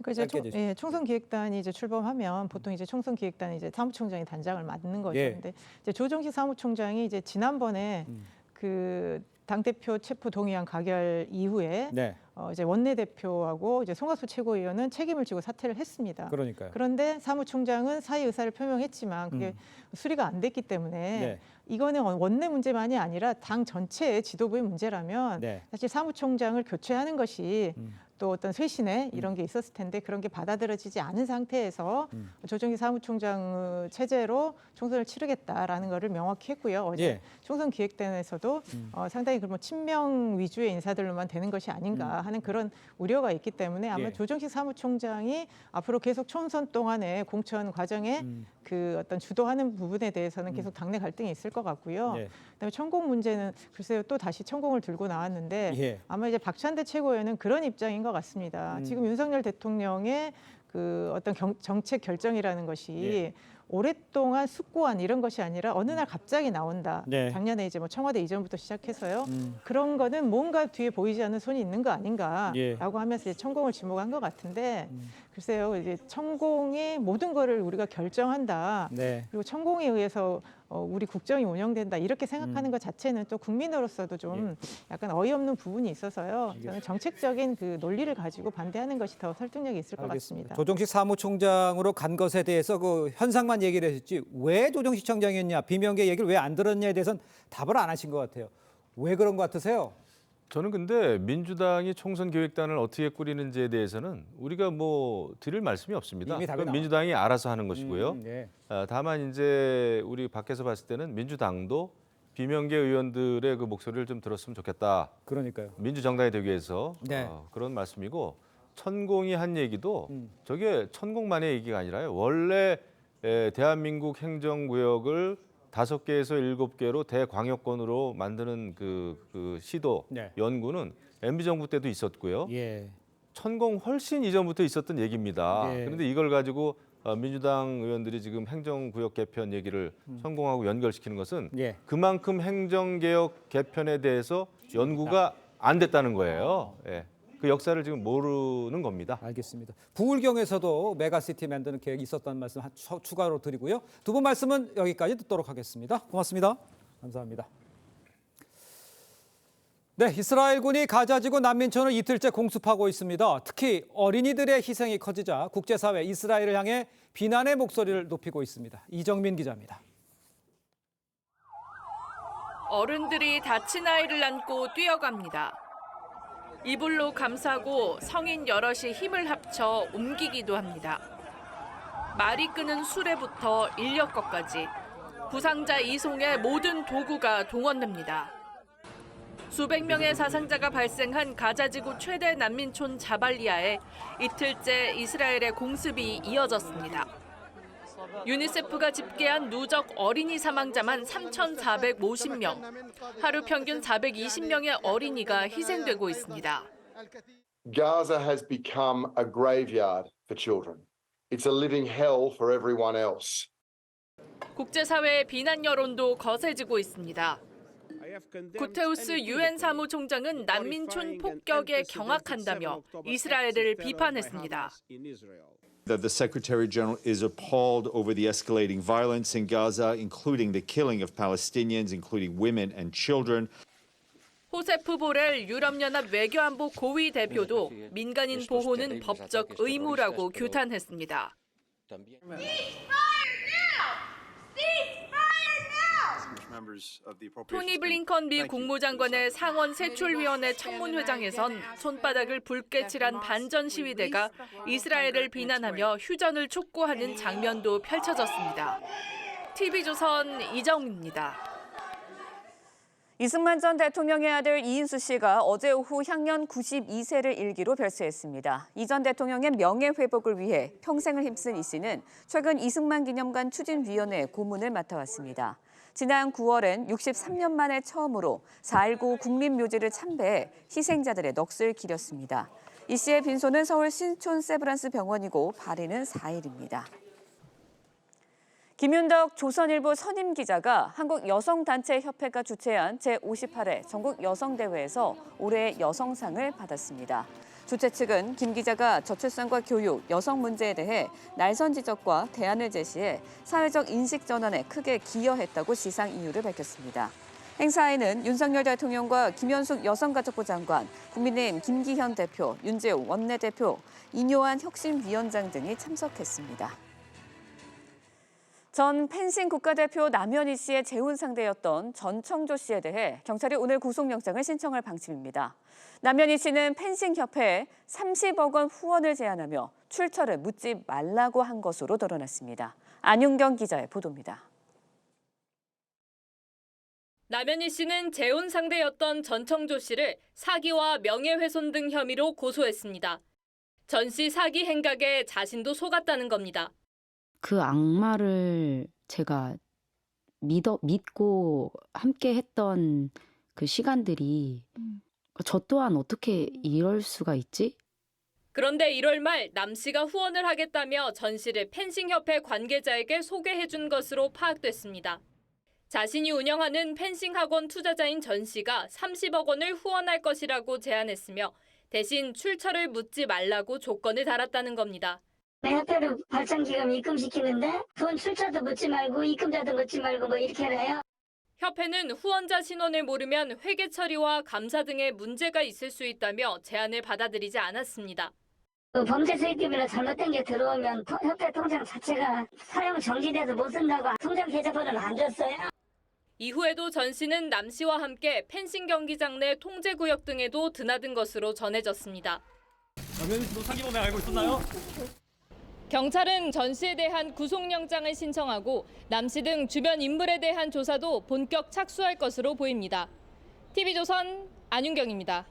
그러니까 이제 총선 기획단이 이제 출범하면 보통 이제 총선 기획단이 이제 사무총장이 단장을 맡는 거죠. 예. 근데 이제 조정식 사무총장이 이제 지난번에 그 당대표 체포 동의안 가결 이후에 네. 이제 원내대표하고 이제 송학수 최고위원은 책임을 지고 사퇴를 했습니다. 그러니까요. 그런데 사무총장은 사의 의사를 표명했지만 그게 수리가 안 됐기 때문에 네. 이거는 원내 문제만이 아니라 당 전체의 지도부의 문제라면 네. 사실 사무총장을 교체하는 것이 또 어떤 쇄신에 이런 게 있었을 텐데 그런 게 받아들여지지 않은 상태에서 조정식 사무총장 체제로 총선을 치르겠다라는 거를 명확히 했고요. 어제 예. 총선 기획단에서도 상당히 그러면 친명 위주의 인사들로만 되는 것이 아닌가 하는 그런 우려가 있기 때문에 아마 예. 조정식 사무총장이 앞으로 계속 총선 동안에 공천 과정에 그 어떤 주도하는 부분에 대해서는 계속 당내 갈등이 있을 것 같고요. 예. 그다음에 천공 문제는 글쎄요 또 다시 천공을 들고 나왔는데 예. 아마 이제 박찬대 최고위원은 그런 입장인 것 같습니다. 지금 윤석열 대통령의 그 어떤 정책 결정이라는 것이 오랫동안 숙고한 이런 것이 아니라 어느 날 갑자기 나온다. 네. 작년에 이제 뭐 청와대 이전부터 시작해서요. 그런 거는 뭔가 뒤에 보이지 않는 손이 있는 거 아닌가라고 하면서 이제 천공을 지목한 것 같은데 글쎄요, 이제 천공의 모든 거를 우리가 결정한다. 네. 그리고 천공에 의해서 우리 국정이 운영된다 이렇게 생각하는 것 자체는 또 국민으로서도 좀 약간 어이없는 부분이 있어서요. 저는 정책적인 그 논리를 가지고 반대하는 것이 더 설득력이 있을 것 같습니다. 조정식 사무총장으로 간 것에 대해서 그 현상만 얘기를 하셨지 왜 조정식 청장이었냐, 비명계 얘기를 왜 안 들었냐에 대해서는 답을 안 하신 것 같아요. 왜 그런 것 같으세요? 저는 근데 민주당이 총선 기획단을 어떻게 꾸리는지에 대해서는 우리가 뭐 드릴 말씀이 없습니다. 이미 답이 그건 민주당이 알아서 하는 것이고요. 네. 다만 이제 우리 밖에서 봤을 때는 민주당도 비명계 의원들의 그 목소리를 좀 들었으면 좋겠다. 그러니까요. 민주정당이 되기 위해서 네. 그런 말씀이고 천공이 한 얘기도 저게 천공만의 얘기가 아니라요. 원래 대한민국 행정구역을 5개에서 7개로 대광역권으로 만드는 그 시도 연구는 MB 정부 때도 있었고요. 천공 훨씬 이전부터 있었던 얘기입니다. 그런데 이걸 가지고 민주당 의원들이 지금 행정구역 개편 얘기를 천공하고 연결시키는 것은 그만큼 행정개혁 개편에 대해서 연구가 안 됐다는 거예요. 그 역사를 지금 모르는 겁니다. 알겠습니다. 부울경에서도 메가시티 만드는 계획이 있었다는 말씀 추가로 드리고요. 두 분 말씀은 여기까지 듣도록 하겠습니다. 고맙습니다. 감사합니다. 네, 이스라엘군이 가자지구 난민촌을 이틀째 공습하고 있습니다. 특히 어린이들의 희생이 커지자 국제사회 이스라엘을 향해 비난의 목소리를 높이고 있습니다. 이정민 기자입니다. 어른들이 다친 아이를 안고 뛰어갑니다. 이불로 감싸고 성인 여럿이 힘을 합쳐 옮기기도 합니다. 말이 끄는 수레부터 인력거까지 부상자 이송에 모든 도구가 동원됩니다. 수백 명의 사상자가 발생한 가자지구 최대 난민촌 자발리아에 이틀째 이스라엘의 공습이 이어졌습니다. 유니세프가 집계한 누적 어린이 사망자만 3,450명, 하루 평균 420명의 어린이가 희생되고 있습니다. Gaza has become a graveyard for children. It's a living hell for everyone else. 국제사회의 비난 여론도 거세지고 있습니다. 구테우스 유엔 사무총장은 난민촌 폭격에 경악한다며 이스라엘을 비판했습니다. The Secretary General is appalled over the escalating violence in Gaza, including the killing of Palestinians, including women and children. 호세프 보렐 유럽연합 외교안보 고위 대표도 민간인 보호는 법적 의무라고 규탄했습니다. 토니 블링컨 미 국무장관의 상원 세출위원회 청문회장에선 손바닥을 붉게 칠한 반전 시위대가 이스라엘을 비난하며 휴전을 촉구하는 장면도 펼쳐졌습니다. TV조선 이정입니다. 이승만 전 대통령의 아들 이인수 씨가 어제 오후 향년 92세를 일기로 별세했습니다. 이 전 대통령의 명예회복을 위해 평생을 힘쓴 이 씨는 최근 이승만 기념관 추진위원회 고문을 맡아왔습니다. 지난 9월엔 63년 만에 처음으로 4.19 국립묘지를 참배해 희생자들의 넋을 기렸습니다. 이 씨의 빈소는 서울 신촌 세브란스 병원이고 발인은 4일입니다. 김윤덕 조선일보 선임 기자가 한국여성단체협회가 주최한 제58회 전국여성대회에서 올해의 여성상을 받았습니다. 주최 측은 김 기자가 저출산과 교육, 여성 문제에 대해 날선 지적과 대안을 제시해 사회적 인식 전환에 크게 기여했다고 시상 이유를 밝혔습니다. 행사에는 윤석열 대통령과 김현숙 여성가족부 장관, 국민의힘 김기현 대표, 윤재우 원내대표, 이뇨한 혁신위원장 등이 참석했습니다. 전 펜싱 국가대표 남현희 씨의 재혼 상대였던 전청조 씨에 대해 경찰이 오늘 구속영장을 신청할 방침입니다. 남현희 씨는 펜싱협회에 30억 원 후원을 제안하며 출처를 묻지 말라고 한 것으로 드러났습니다. 안윤경 기자의 보도입니다. 남현희 씨는 재혼 상대였던 전청조 씨를 사기와 명예훼손 등 혐의로 고소했습니다. 전 씨 사기 행각에 자신도 속았다는 겁니다. 그 악마를 제가 믿고 함께 했던 그 시간들이 저 또한 어떻게 이럴 수가 있지? 그런데 1월 말 남 씨가 후원을 하겠다며 전 씨를 펜싱협회 관계자에게 소개해준 것으로 파악됐습니다. 자신이 운영하는 펜싱 학원 투자자인 전 씨가 30억 원을 후원할 것이라고 제안했으며 대신 출처를 묻지 말라고 조건을 달았다는 겁니다. 협회로 발전기금 입금시키는데 돈 출처도 묻지 말고 입금자도 묻지 말고 뭐 이렇게 해요? 협회는 후원자 신원을 모르면 회계 처리와 감사 등의 문제가 있을 수 있다며 제안을 받아들이지 않았습니다. 범죄 수익금이나 잘못된 게 들어오면 협회 통장 자체가 사용 정지돼서 못 쓴다고 통장 계좌번호는 안 줬어요. 이후에도 전 씨는 남 씨와 함께 펜싱 경기장 내 통제구역 등에도 드나든 것으로 전해졌습니다. 남현희 씨도 사기 범행 알고 있었나요? 경찰은 전 씨에 대한 구속영장을 신청하고 남 씨 등 주변 인물에 대한 조사도 본격 착수할 것으로 보입니다. TV조선 안윤경입니다.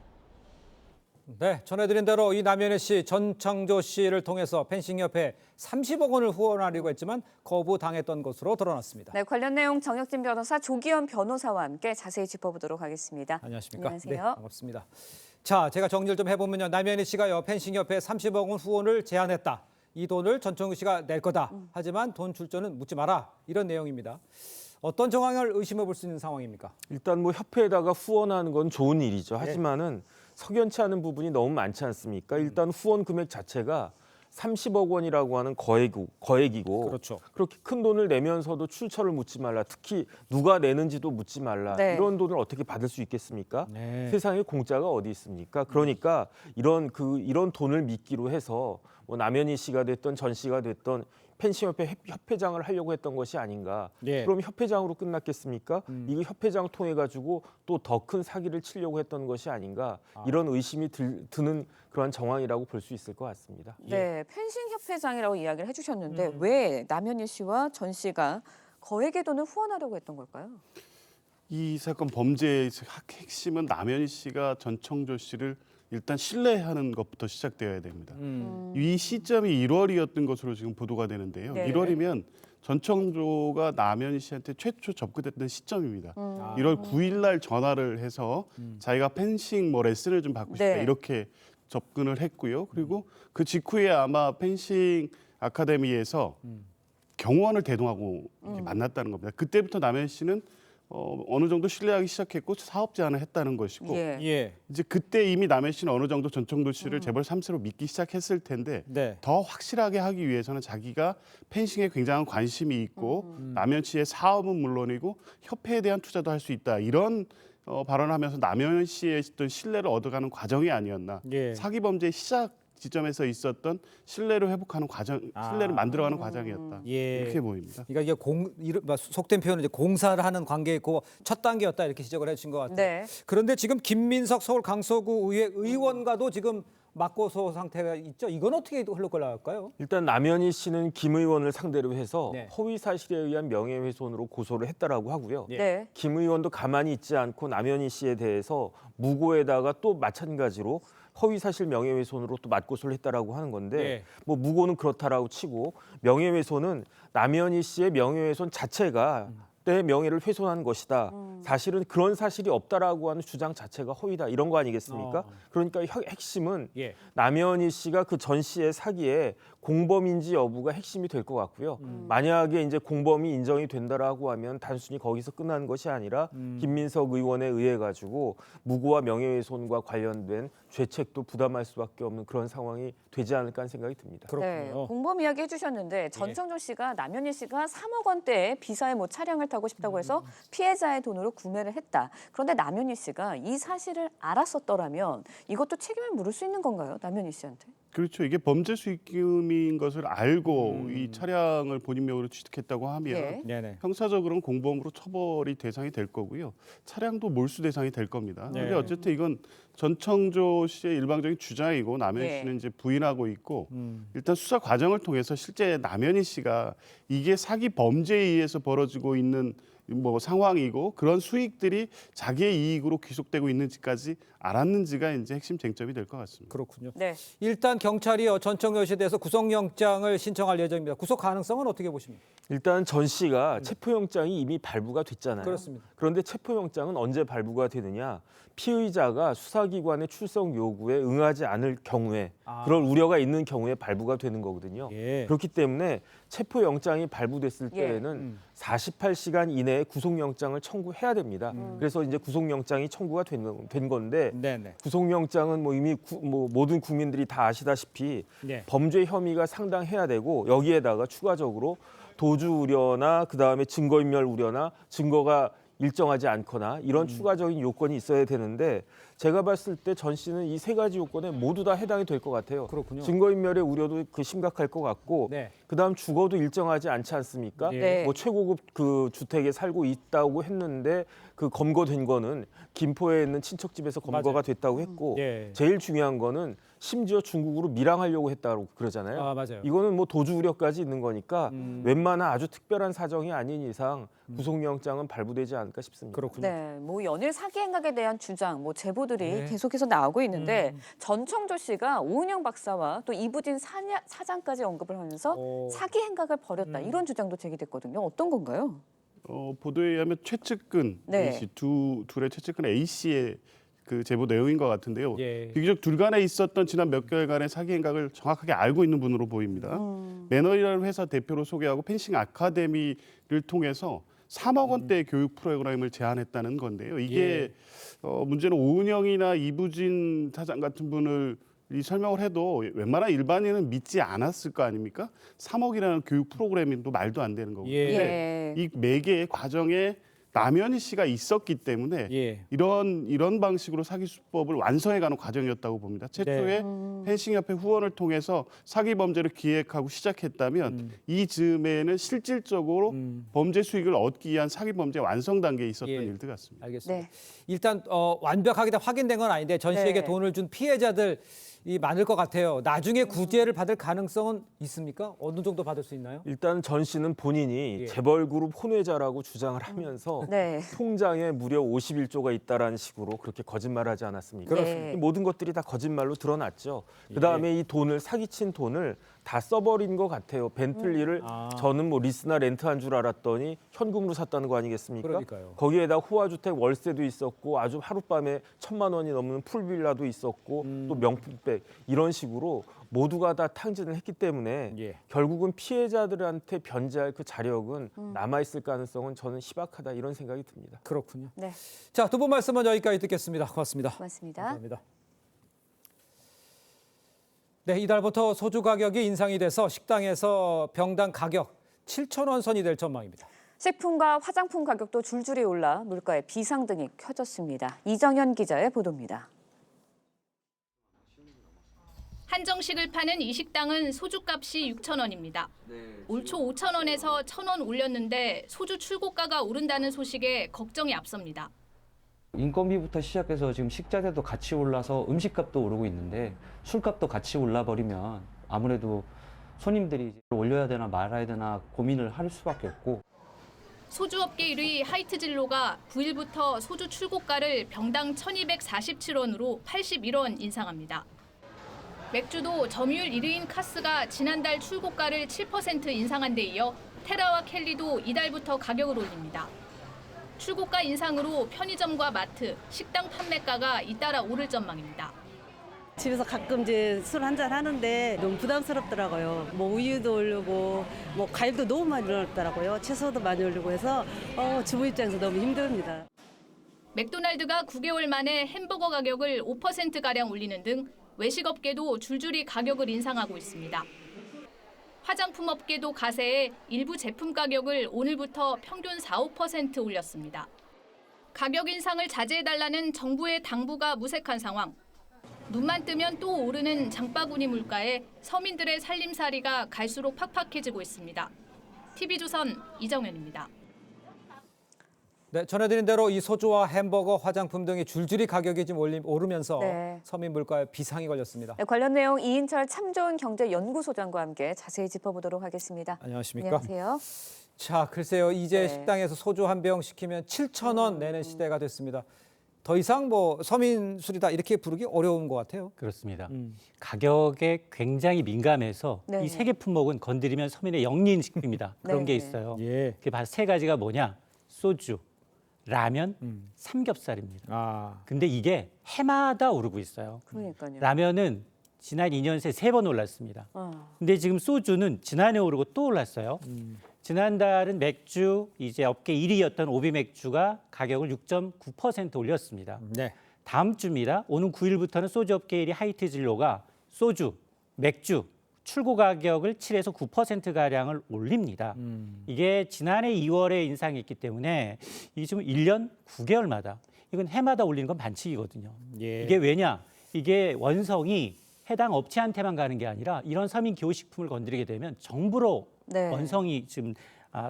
네, 전해드린 대로 이 남현희 씨, 전창조 씨를 통해서 펜싱협회 30억 원을 후원하려고 했지만 거부당했던 것으로 드러났습니다. 네, 관련 내용 정혁진 변호사, 조기현 변호사와 함께 자세히 짚어보도록 하겠습니다. 안녕하십니까? 안녕하세요. 네, 반갑습니다. 자, 제가 정리를 좀 해보면요. 남현희 씨가요, 펜싱협회 30억 원 후원을 제안했다. 이 돈을 전창조 씨가 낼 거다. 하지만 돈 출처는 묻지 마라. 이런 내용입니다. 어떤 정황을 의심해 볼 수 있는 상황입니까? 일단 뭐 협회에다가 후원하는 건 좋은 일이죠. 하지만은 석연치 않은 부분이 너무 많지 않습니까? 일단 후원 금액 자체가 30억 원이라고 하는 거액이고 그렇죠. 그렇게 큰 돈을 내면서도 출처를 묻지 말라. 특히 누가 내는지도 묻지 말라. 네. 이런 돈을 어떻게 받을 수 있겠습니까? 네. 세상에 공짜가 어디 있습니까? 그러니까 이런 돈을 미끼로 해서 뭐 남현희 씨가 됐던 전 씨가 됐던 펜싱협회 협회장을 하려고 했던 것이 아닌가. 예. 그럼 협회장으로 끝났겠습니까? 이 협회장 통해 가지고 또 더 큰 사기를 치려고 했던 것이 아닌가. 이런 의심이 드는 그런 정황이라고 볼 수 있을 것 같습니다. 네, 펜싱 협회장이라고 이야기를 해주셨는데 왜 남현희 씨와 전 씨가 거액의 돈을 후원하려고 했던 걸까요? 이 사건 범죄의 핵심은 남현희 씨가 전청조 씨를 일단 신뢰하는 것부터 시작되어야 됩니다. 이 시점이 1월이었던 것으로 지금 보도가 되는데요. 네. 1월이면 전청조가 남현희 씨한테 최초 접근했던 시점입니다. 1월 9일 날 전화를 해서 자기가 펜싱 레슨을 좀 받고 싶다 네. 이렇게 접근을 했고요. 그리고 그 직후에 아마 펜싱 아카데미에서 경호원을 대동하고 이렇게 만났다는 겁니다. 그때부터 남현희 씨는 어느 정도 신뢰하기 시작했고 사업 제안을 했다는 것이고 예. 이제 그때 이미 남현 씨는 어느 정도 전청조 씨를 재벌 3세로 믿기 시작했을 텐데 네. 더 확실하게 하기 위해서는 자기가 펜싱에 굉장한 관심이 있고 남현 씨의 사업은 물론이고 협회에 대한 투자도 할 수 있다 이런 발언하면서 남현 씨의 어떤 신뢰를 얻어가는 과정이 아니었나. 예. 사기 범죄의 시작 지점에서 있었던 신뢰를 회복하는 과정, 신뢰를 만들어가는 과정이었다. 예. 이렇게 보입니다. 그러니까 이게 속된 표현은 이제 공사를 하는 관계의 첫 단계였다 이렇게 지적을 해주신 것 같아요. 네. 그런데 지금 김민석 서울 강서구 의회 의원과도 지금 맞고소 상태가 있죠. 이건 어떻게 흘러갈까요? 일단 남현희 씨는 김 의원을 상대로 해서 네. 허위 사실에 의한 명예훼손으로 고소를 했다라고 하고요. 네. 김 의원도 가만히 있지 않고 남현희 씨에 대해서 무고에다가 또 마찬가지로 허위 사실 명예훼손으로 또 맞고소를 했다라고 하는 건데 예. 뭐 무고는 그렇다라고 치고 명예훼손은 남현희 씨의 명예훼손 자체가 내 명예를 훼손한 것이다. 사실은 그런 사실이 없다라고 하는 주장 자체가 허위다. 이런 거 아니겠습니까? 그러니까 핵심은 예. 남현희 씨가 그 전 씨의 사기에 공범인지 여부가 핵심이 될 것 같고요. 만약에 이제 공범이 인정이 된다라고 하면 단순히 거기서 끝나는 것이 아니라 김민석 의원에 의해 가지고 무고와 명예훼손과 관련된 죄책도 부담할 수밖에 없는 그런 상황이 되지 않을까 하는 생각이 듭니다. 네, 공범 이야기 해주셨는데 전청조 씨가 남현희 씨가 3억 원대의 비싸의 차량을 타고 싶다고 해서 피해자의 돈으로 구매를 했다. 그런데 남현희 씨가 이 사실을 알았었더라면 이것도 책임을 물을 수 있는 건가요? 남현희 씨한테? 그렇죠. 이게 범죄 수익금인 것을 알고 이 차량을 본인 명의로 취득했다고 하면 네네. 형사적으로는 공범으로 처벌이 대상이 될 거고요. 차량도 몰수 대상이 될 겁니다. 네. 그런데 어쨌든 이건 전청조 씨의 일방적인 주장이고 남현희 예. 씨는 이제 부인하고 있고 일단 수사 과정을 통해서 실제 남현희 씨가 이게 사기 범죄에 의해서 벌어지고 있는 뭐 상황이고 그런 수익들이 자기의 이익으로 귀속되고 있는지까지 알았는지가 이제 핵심 쟁점이 될 것 같습니다. 그렇군요. 네. 일단 경찰이요 전청열 씨에 대해서 구속영장을 신청할 예정입니다. 구속 가능성은 어떻게 보십니까? 일단 전 씨가 체포영장이 이미 발부가 됐잖아요. 그렇습니다. 그런데 체포영장은 언제 발부가 되느냐? 피의자가 수사기관의 출석 요구에 응하지 않을 경우에 그럴 우려가 있는 경우에 발부가 되는 거거든요. 그렇기 때문에 체포영장이 발부됐을 때에는 48시간 이내에 구속영장을 청구해야 됩니다. 그래서 이제 구속영장이 청구가 된 건데 구속영장은 뭐 이미 모든 국민들이 다 아시다시피 범죄 혐의가 상당해야 되고 여기에다가 추가적으로 도주 우려나 그다음에 증거인멸 우려나 증거가 일정하지 않거나 이런 추가적인 요건이 있어야 되는데 제가 봤을 때 전 씨는 이 세 가지 요건에 모두 다 해당이 될 것 같아요. 그렇군요. 증거인멸의 우려도 심각할 것 같고 그다음 주거도 일정하지 않지 않습니까? 뭐 최고급 그 주택에 살고 있다고 했는데 그 검거된 거는 김포에 있는 친척 집에서 검거가 됐다고 했고 제일 중요한 거는 심지어 중국으로 밀항하려고 했다고 그러잖아요. 맞아요. 이거는 뭐 도주 우려까지 있는 거니까 웬만한 아주 특별한 사정이 아닌 이상 구속영장은 발부되지 않을까 싶습니다. 그렇군요. 네, 뭐 연일 사기 행각에 대한 주장, 뭐 제보들이 계속해서 나오고 있는데 전청조 씨가 오은영 박사와 또 이부진 사장까지 언급을 하면서 사기 행각을 벌였다 이런 주장도 제기됐거든요. 어떤 건가요? 보도에 의하면 최측근 A씨, 둘의 최측근 A씨의 그 제보 내용인 것 같은데요. 비교적 둘 간에 있었던 지난 몇 개월간의 사기 행각을 정확하게 알고 있는 분으로 보입니다. 매너리라는 회사 대표로 소개하고 펜싱 아카데미를 통해서 3억 원대의 교육 프로그램을 제안했다는 건데요. 이게 문제는 오은영이나 이부진 사장 같은 분을 이 설명을 해도 웬만한 일반인은 믿지 않았을 거 아닙니까? 3억이라는 교육 프로그램이 또 말도 안 되는 거고. 이 매개의 과정에 남현희 씨가 있었기 때문에 이런 방식으로 사기 수법을 완성해가는 과정이었다고 봅니다. 최초에 펜싱협회 후원을 통해서 사기 범죄를 기획하고 시작했다면 이 즈음에는 실질적으로 범죄 수익을 얻기 위한 사기 범죄 완성 단계에 있었던 일들 같습니다. 알겠습니다. 일단 완벽하게 다 확인된 건 아닌데 전 씨에게 돈을 준 피해자들이 많을 것 같아요. 나중에 구제를 받을 가능성은 있습니까? 어느 정도 받을 수 있나요? 일단 전 씨는 본인이 재벌그룹 혼외자라고 주장을 하면서 통장에 무려 51조가 있다라는 식으로 그렇게 거짓말하지 않았습니까? 그렇습니다. 모든 것들이 다 거짓말로 드러났죠. 그다음에 이 돈을 사기친 돈을 다 써버린 것 같아요. 벤틀리를 저는 뭐 리스나 렌트한 줄 알았더니 현금으로 샀다는 거 아니겠습니까? 그러니까요. 거기에다 호화주택 월세도 있었고 아주 하룻밤에 1,000만 원이 넘는 풀빌라도 있었고 또 명품백 이런 식으로 모두가 다 탕진을 했기 때문에 결국은 피해자들한테 변제할 그 자력은 남아있을 가능성은 저는 희박하다 이런 생각이 듭니다. 그렇군요. 네. 자, 두 분 말씀은 여기까지 듣겠습니다. 고맙습니다. 고맙습니다. 감사합니다. 네, 이달부터 소주 가격이 인상이 돼서 식당에서 병당 가격 7,000원 선이 될 전망입니다. 식품과 화장품 가격도 줄줄이 올라 물가의 비상등이 켜졌습니다. 이정현 기자의 보도입니다. 한정식을 파는 이 식당은 소주값이 6,000원입니다. 올 초 5,000원에서 1,000원 올렸는데 소주 출고가가 오른다는 소식에 걱정이 앞섭니다. 인건비부터 시작해서 지금 식자재도 같이 올라서 음식값도 오르고 있는데 술값도 같이 올라버리면 아무래도 손님들이 올려야 되나 말아야 되나 고민을 할 수밖에 없고. 소주업계 1위 하이트진로가 9일부터 소주 출고가를 병당 1,247원으로 81원 인상합니다. 맥주도 점유율 1위인 카스가 지난달 출고가를 7% 인상한 데 이어 테라와 켈리도 이달부터 가격을 올립니다. 출고가 인상으로 편의점과 마트, 식당 판매가가 잇따라 오를 전망입니다. 집에서 가끔 이제 술 한잔 하는데 너무 부담스럽더라고요. 뭐 우유도 오르고 뭐 과일도 너무 많이 올랐더라고요. 채소도 많이 오르고 해서 주부 입장에서 너무 힘듭니다. 맥도날드가 9개월 만에 햄버거 가격을 5%가량 올리는 등 외식업계도 줄줄이 가격을 인상하고 있습니다. 화장품 업계도 가세해 일부 제품 가격을 오늘부터 평균 4~5% 올렸습니다. 가격 인상을 자제해달라는 정부의 당부가 무색한 상황. 눈만 뜨면 또 오르는 장바구니 물가에 서민들의 살림살이가 갈수록 팍팍해지고 있습니다. TV조선 이정현입니다. 네, 전해드린 대로 이 소주와 햄버거, 화장품 등이 줄줄이 가격이 지금 오르면서 서민 물가에 비상이 걸렸습니다. 네, 관련 내용 이인철 참 좋은 경제연구소장과 함께 자세히 짚어보도록 하겠습니다. 안녕하십니까? 안녕하세요. 자, 글쎄요. 이제 네. 식당에서 소주 한 병 시키면 7,000원 내는 시대가 됐습니다. 더 이상 뭐 서민 술이다 이렇게 부르기 어려운 것 같아요. 그렇습니다. 가격에 굉장히 민감해서 네. 이 세 개 품목은 건드리면 서민의 영리인식입니다. 그런 게 네. 있어요. 예. 그게 바로 세 가지가 뭐냐? 소주, 라면, 삼겹살입니다. 아. 근데 이게 해마다 오르고 있어요. 그러니까요. 라면은 지난 2년 새 3번 올랐습니다. 근데 지금 소주는 지난해 오르고 또 올랐어요. 지난달은 맥주 이제 업계 1위였던 오비 맥주가 가격을 6.9% 올렸습니다. 네. 다음 주입니다. 오는 9일부터는 소주 업계 1위 하이트 진로가 소주, 맥주 출고 가격을 7에서 9%가량을 올립니다. 이게 지난해 2월에 인상했기 때문에 이게 지금 1년 9개월마다 이건 해마다 올리는 건 반칙이거든요. 예. 이게 왜냐? 이게 원성이 해당 업체한테만 가는 게 아니라 이런 서민 기호식품을 건드리게 되면 정부로 네. 원성이 지금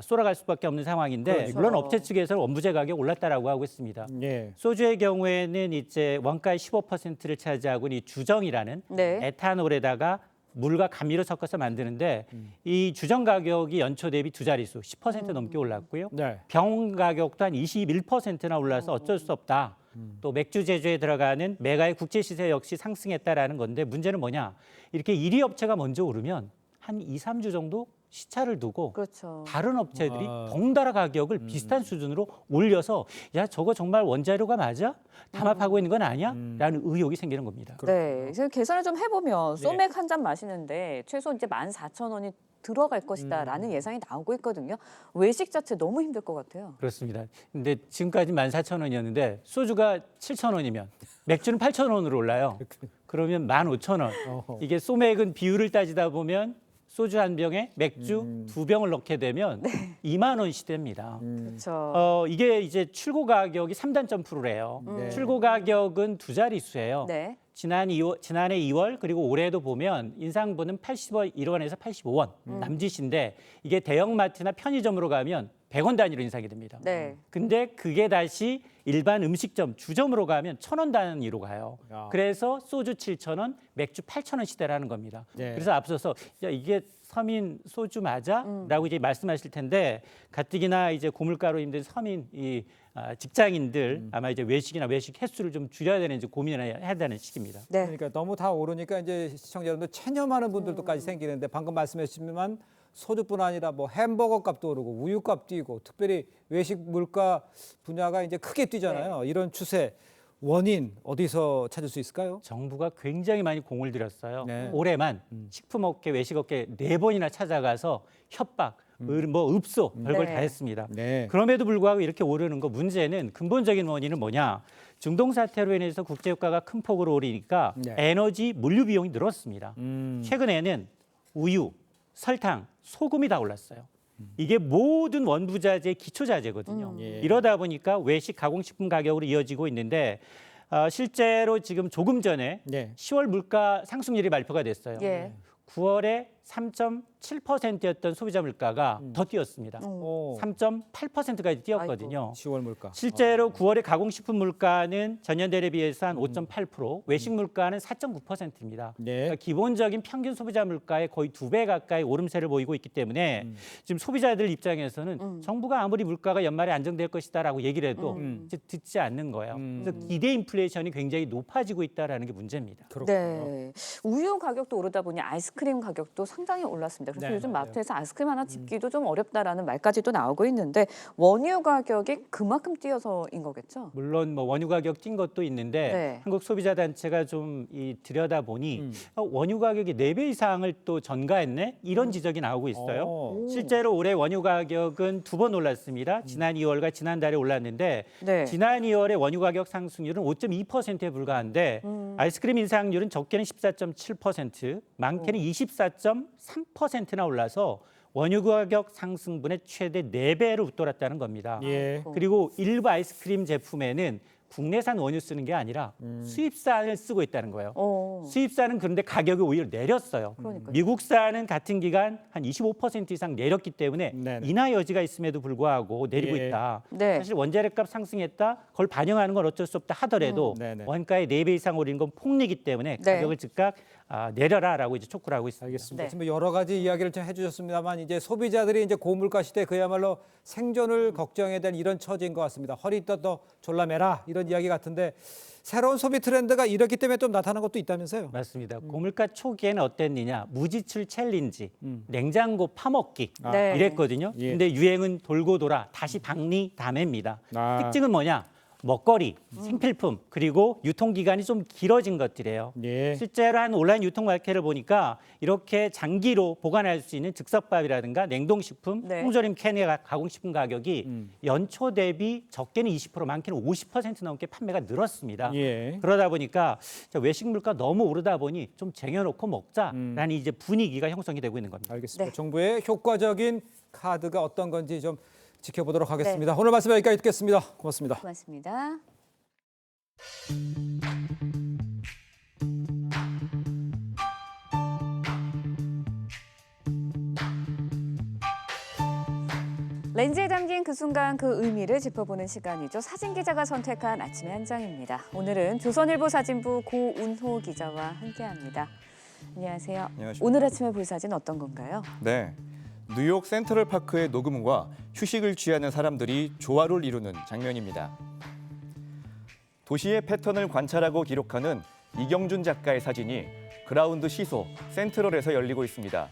쏠아갈 수밖에 없는 상황인데 그렇죠. 물론 업체 측에서는 원부제 가격 올랐다라고 하고 있습니다. 예. 소주의 경우에는 이제 원가의 15%를 차지하고 이 주정이라는 네. 에탄올에다가 물과 감미료 섞어서 만드는데 이 주정 가격이 연초 대비 두 자릿수 10% 넘게 올랐고요. 네. 병 가격도 한 21%나 올라서 어쩔 수 없다. 또 맥주 제조에 들어가는 메가의 국제 시세 역시 상승했다라는 건데 문제는 뭐냐? 이렇게 1위 업체가 먼저 오르면 한 2, 3주 정도 시차를 두고 그렇죠. 다른 업체들이 덩달아 가격을 비슷한 수준으로 올려서 야 저거 정말 원자료가 맞아? 담합하고 있는 건 아니야? 라는 의혹이 생기는 겁니다. 네, 그래서 계산을 좀 해보면 소맥 한 잔 마시는데 최소 이제 14,000원이 들어갈 것이다라는 예상이 나오고 있거든요. 외식 자체 너무 힘들 것 같아요. 그렇습니다. 근데 지금까지 14,000원이었는데 소주가 7,000원이면 맥주는 8,000원으로 올라요. 그러면 15,000원. 이게 소맥은 비율을 따지다 보면 소주 한 병에 맥주 두 병을 넣게 되면 2만 원 시대입니다. 그렇죠. 이게 이제 출고 가격이 3단 점프래요. 출고 가격은 두 자릿수예요. 네. 지난해 2월 그리고 올해도 보면 인상분은 1원에서 85원 남짓인데 이게 대형마트나 편의점으로 가면 100원 단위로 인상이 됩니다. 네. 근데 그게 다시 일반 음식점, 주점으로 가면 1,000원 단위로 가요. 야. 그래서 소주 7,000원, 맥주 8,000원 시대라는 겁니다. 네. 그래서 앞서서 야 이게 서민 소주 맞아? 라고 이제 말씀하실 텐데 가뜩이나 이제 고물가로 힘든 서민 직장인들 아마 이제 외식이나 외식 횟수를 좀 줄여야 되는 이제 고민을 해야 되는 시기입니다. 네. 그러니까 너무 다 오르니까 이제 시청자 여러분들 체념하는 분들도까지 생기는데 방금 말씀하셨지만 소주뿐 아니라 뭐 햄버거 값도 오르고 우유 값 뛰고 특별히 외식 물가 분야가 이제 크게 뛰잖아요. 이런 추세 원인 어디서 찾을 수 있을까요? 정부가 굉장히 많이 공을 들였어요. 네. 올해만 식품업계, 외식업계 4번이나 찾아가서 협박, 뭐 읍소 별걸 네. 다 했습니다. 네. 그럼에도 불구하고 이렇게 오르는 거 문제는 근본적인 원인은 뭐냐? 중동 사태로 인해서 국제유가가 큰 폭으로 오르니까 네. 에너지 물류 비용이 늘었습니다. 최근에는 우유, 설탕, 소금이 다 올랐어요. 이게 모든 원부자재의 기초자재거든요. 예. 이러다 보니까 외식 가공식품 가격으로 이어지고 있는데 실제로 지금 조금 전에 네. 10월 물가 상승률이 발표가 됐어요. 예. 9월에 3.7%였던 소비자 물가가 더 뛰었습니다. 3.8%까지 뛰었거든요. 10월 물가. 실제로 9월에 가공식품 물가는 전년 대에 비해서 한 5.8%, 외식 물가는 4.9%입니다. 네. 그러니까 기본적인 평균 소비자 물가의 거의 2배 가까이 오름세를 보이고 있기 때문에 지금 소비자들 입장에서는 정부가 아무리 물가가 연말에 안정될 것이다라고 얘기를 해도 이제 듣지 않는 거예요. 그래서 기대 인플레이션이 굉장히 높아지고 있다라는 게 문제입니다. 네. 우유 가격도 오르다 보니 아이스크림 가격도 상당히 올랐습니다. 그래서 네, 요즘 맞아요. 마트에서 아이스크림 하나 집기도 좀 어렵다라는 말까지도 나오고 있는데 원유 가격이 그만큼 뛰어서인 거겠죠? 물론 뭐 원유 가격 뛴 것도 있는데 네. 한국 소비자 단체가 좀 들여다 보니 원유 가격이 4배 이상을 또 전가했네 이런 지적이 나오고 있어요. 실제로 올해 원유 가격은 2번 올랐습니다. 지난 2월과 지난달에 올랐는데 네. 지난 2월에 원유 가격 상승률은 5.2%에 불과한데 아이스크림 인상률은 적게는 14.7%, 많게는 24.3%나 올라서 원유 가격 상승분의 최대 4배로 웃돌았다는 겁니다. 예. 그리고 일부 아이스크림 제품에는 국내산 원유 쓰는 게 아니라 수입산을 쓰고 있다는 거예요. 수입산은 그런데 가격이 오히려 내렸어요. 그러니까요. 미국산은 같은 기간 한 25% 이상 내렸기 때문에 네네. 인하 여지가 있음에도 불구하고 내리고 예. 있다. 네. 사실 원자재값 상승했다. 그걸 반영하는 건 어쩔 수 없다 하더라도 네네. 원가의 4배 이상 오르는 건 폭리기 때문에 네. 가격을 즉각 내려라라고 이제 촉구를 하고 있습니다. 알겠습니다. 지금 여러 가지 이야기를 좀 해주셨습니다만 이제 소비자들이 이제 고물가 시대 그야말로 생존을 걱정해야 될 이런 처지인 것 같습니다. 허리 떠 졸라매라 이런 이야기 같은데 새로운 소비 트렌드가 이렇기 때문에 좀 나타난 것도 있다면서요? 맞습니다. 고물가 초기에는 어땠느냐? 무지출 챌린지, 냉장고 파먹기 네. 이랬거든요. 예. 근데 유행은 돌고 돌아 다시 박리 다매입니다. 아. 특징은 뭐냐? 먹거리, 생필품, 그리고 유통기간이 좀 길어진 것들이에요. 예. 실제로 한 온라인 유통 마켓을 보니까 이렇게 장기로 보관할 수 있는 즉석밥이라든가 냉동식품, 네. 통조림 캔의 가공식품 가격이 연초 대비 적게는 20%, 많게는 50% 넘게 판매가 늘었습니다. 예. 그러다 보니까 외식 물가 너무 오르다 보니 좀 쟁여놓고 먹자라는 이제 분위기가 형성이 되고 있는 겁니다. 알겠습니다. 정부의 효과적인 카드가 어떤 건지 좀 지켜보도록 하겠습니다. 오늘 말씀 여기까지 듣겠습니다. 고맙습니다. 고맙습니다. 렌즈에 담긴 그 순간 그 의미를 짚어보는 시간이죠. 사진 기자가 선택한 아침의 한 장입니다. 오늘은 조선일보 사진부 고운호 기자와 함께합니다. 안녕하세요. 안녕하십니까. 오늘 아침에 볼 사진 어떤 건가요? 네, 뉴욕 센트럴파크의 녹음과 휴식을 취하는 사람들이 조화를 이루는 장면입니다. 도시의 패턴을 관찰하고 기록하는 이경준 작가의 사진이 그라운드 시소 센트럴에서 열리고 있습니다.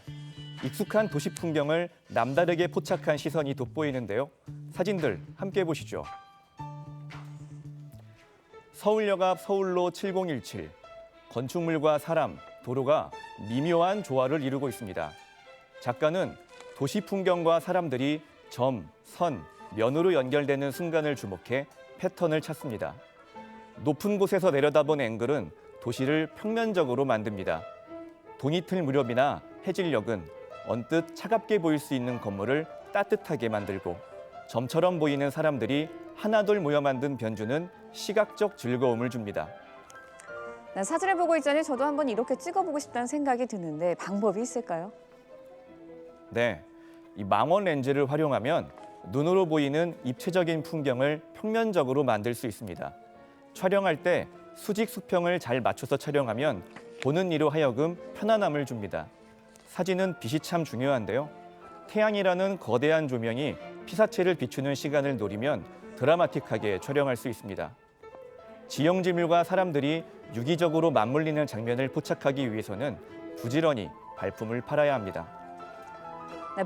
익숙한 도시 풍경을 남다르게 포착한 시선이 돋보이는데요. 사진들 함께 보시죠. 서울역 앞 서울로 7017. 건축물과 사람, 도로가 미묘한 조화를 이루고 있습니다. 작가는 도시 풍경과 사람들이 점, 선, 면으로 연결되는 순간을 주목해 패턴을 찾습니다. 높은 곳에서 내려다본 앵글은 도시를 평면적으로 만듭니다. 동이틀 무렵이나 해질녘은 언뜻 차갑게 보일 수 있는 건물을 따뜻하게 만들고 점처럼 보이는 사람들이 하나둘 모여 만든 변주는 시각적 즐거움을 줍니다. 사진을 보고 있자니 저도 한번 이렇게 찍어보고 싶다는 생각이 드는데 방법이 있을까요? 네, 이 망원 렌즈를 활용하면 눈으로 보이는 입체적인 풍경을 평면적으로 만들 수 있습니다. 촬영할 때 수직 수평을 잘 맞춰서 촬영하면 보는 이로 하여금 편안함을 줍니다. 사진은 빛이 참 중요한데요. 태양이라는 거대한 조명이 피사체를 비추는 시간을 노리면 드라마틱하게 촬영할 수 있습니다. 지형지물과 사람들이 유기적으로 맞물리는 장면을 포착하기 위해서는 부지런히 발품을 팔아야 합니다.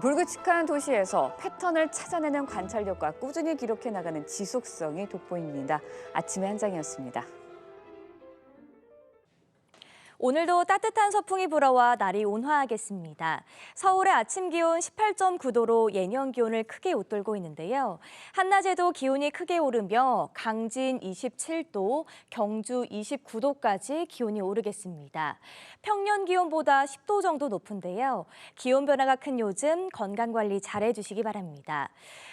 불규칙한 도시에서 패턴을 찾아내는 관찰력과 꾸준히 기록해 나가는 지속성이 돋보입니다. 아침의 한 장이었습니다. 오늘도 따뜻한 서풍이 불어와 날이 온화하겠습니다. 서울의 아침 기온 18.9도로 예년 기온을 크게 웃돌고 있는데요. 한낮에도 기온이 크게 오르며 강진 27도, 경주 29도까지 기온이 오르겠습니다. 평년 기온보다 10도 정도 높은데요. 기온 변화가 큰 요즘 건강관리 잘해주시기 바랍니다.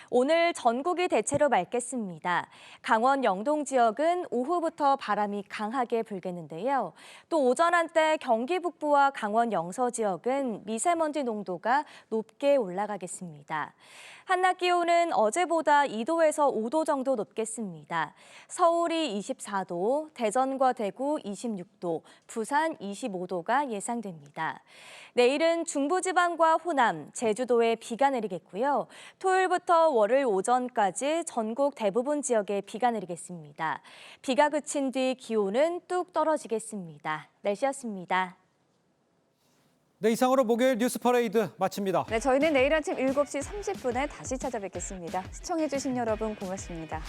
오늘 전국이 대체로 맑겠습니다. 강원 영동 지역은 오후부터 바람이 강하게 불겠는데요. 또 오전 한때 경기 북부와 강원 영서 지역은 미세먼지 농도가 높게 올라가겠습니다. 한낮 기온은 어제보다 2도에서 5도 정도 높겠습니다. 서울이 24도, 대전과 대구 26도, 부산 25도가 예상됩니다. 내일은 중부지방과 호남, 제주도에 비가 내리겠고요. 토요일부터 월요일 오전까지 전국 대부분 지역에 비가 내리겠습니다. 비가 그친 뒤 기온은 뚝 떨어지겠습니다. 날씨였습니다. 네, 이상으로 목요일 뉴스 퍼레이드 마칩니다. 네, 저희는 내일 아침 7시 30분에 다시 찾아뵙겠습니다. 시청해주신 여러분 고맙습니다.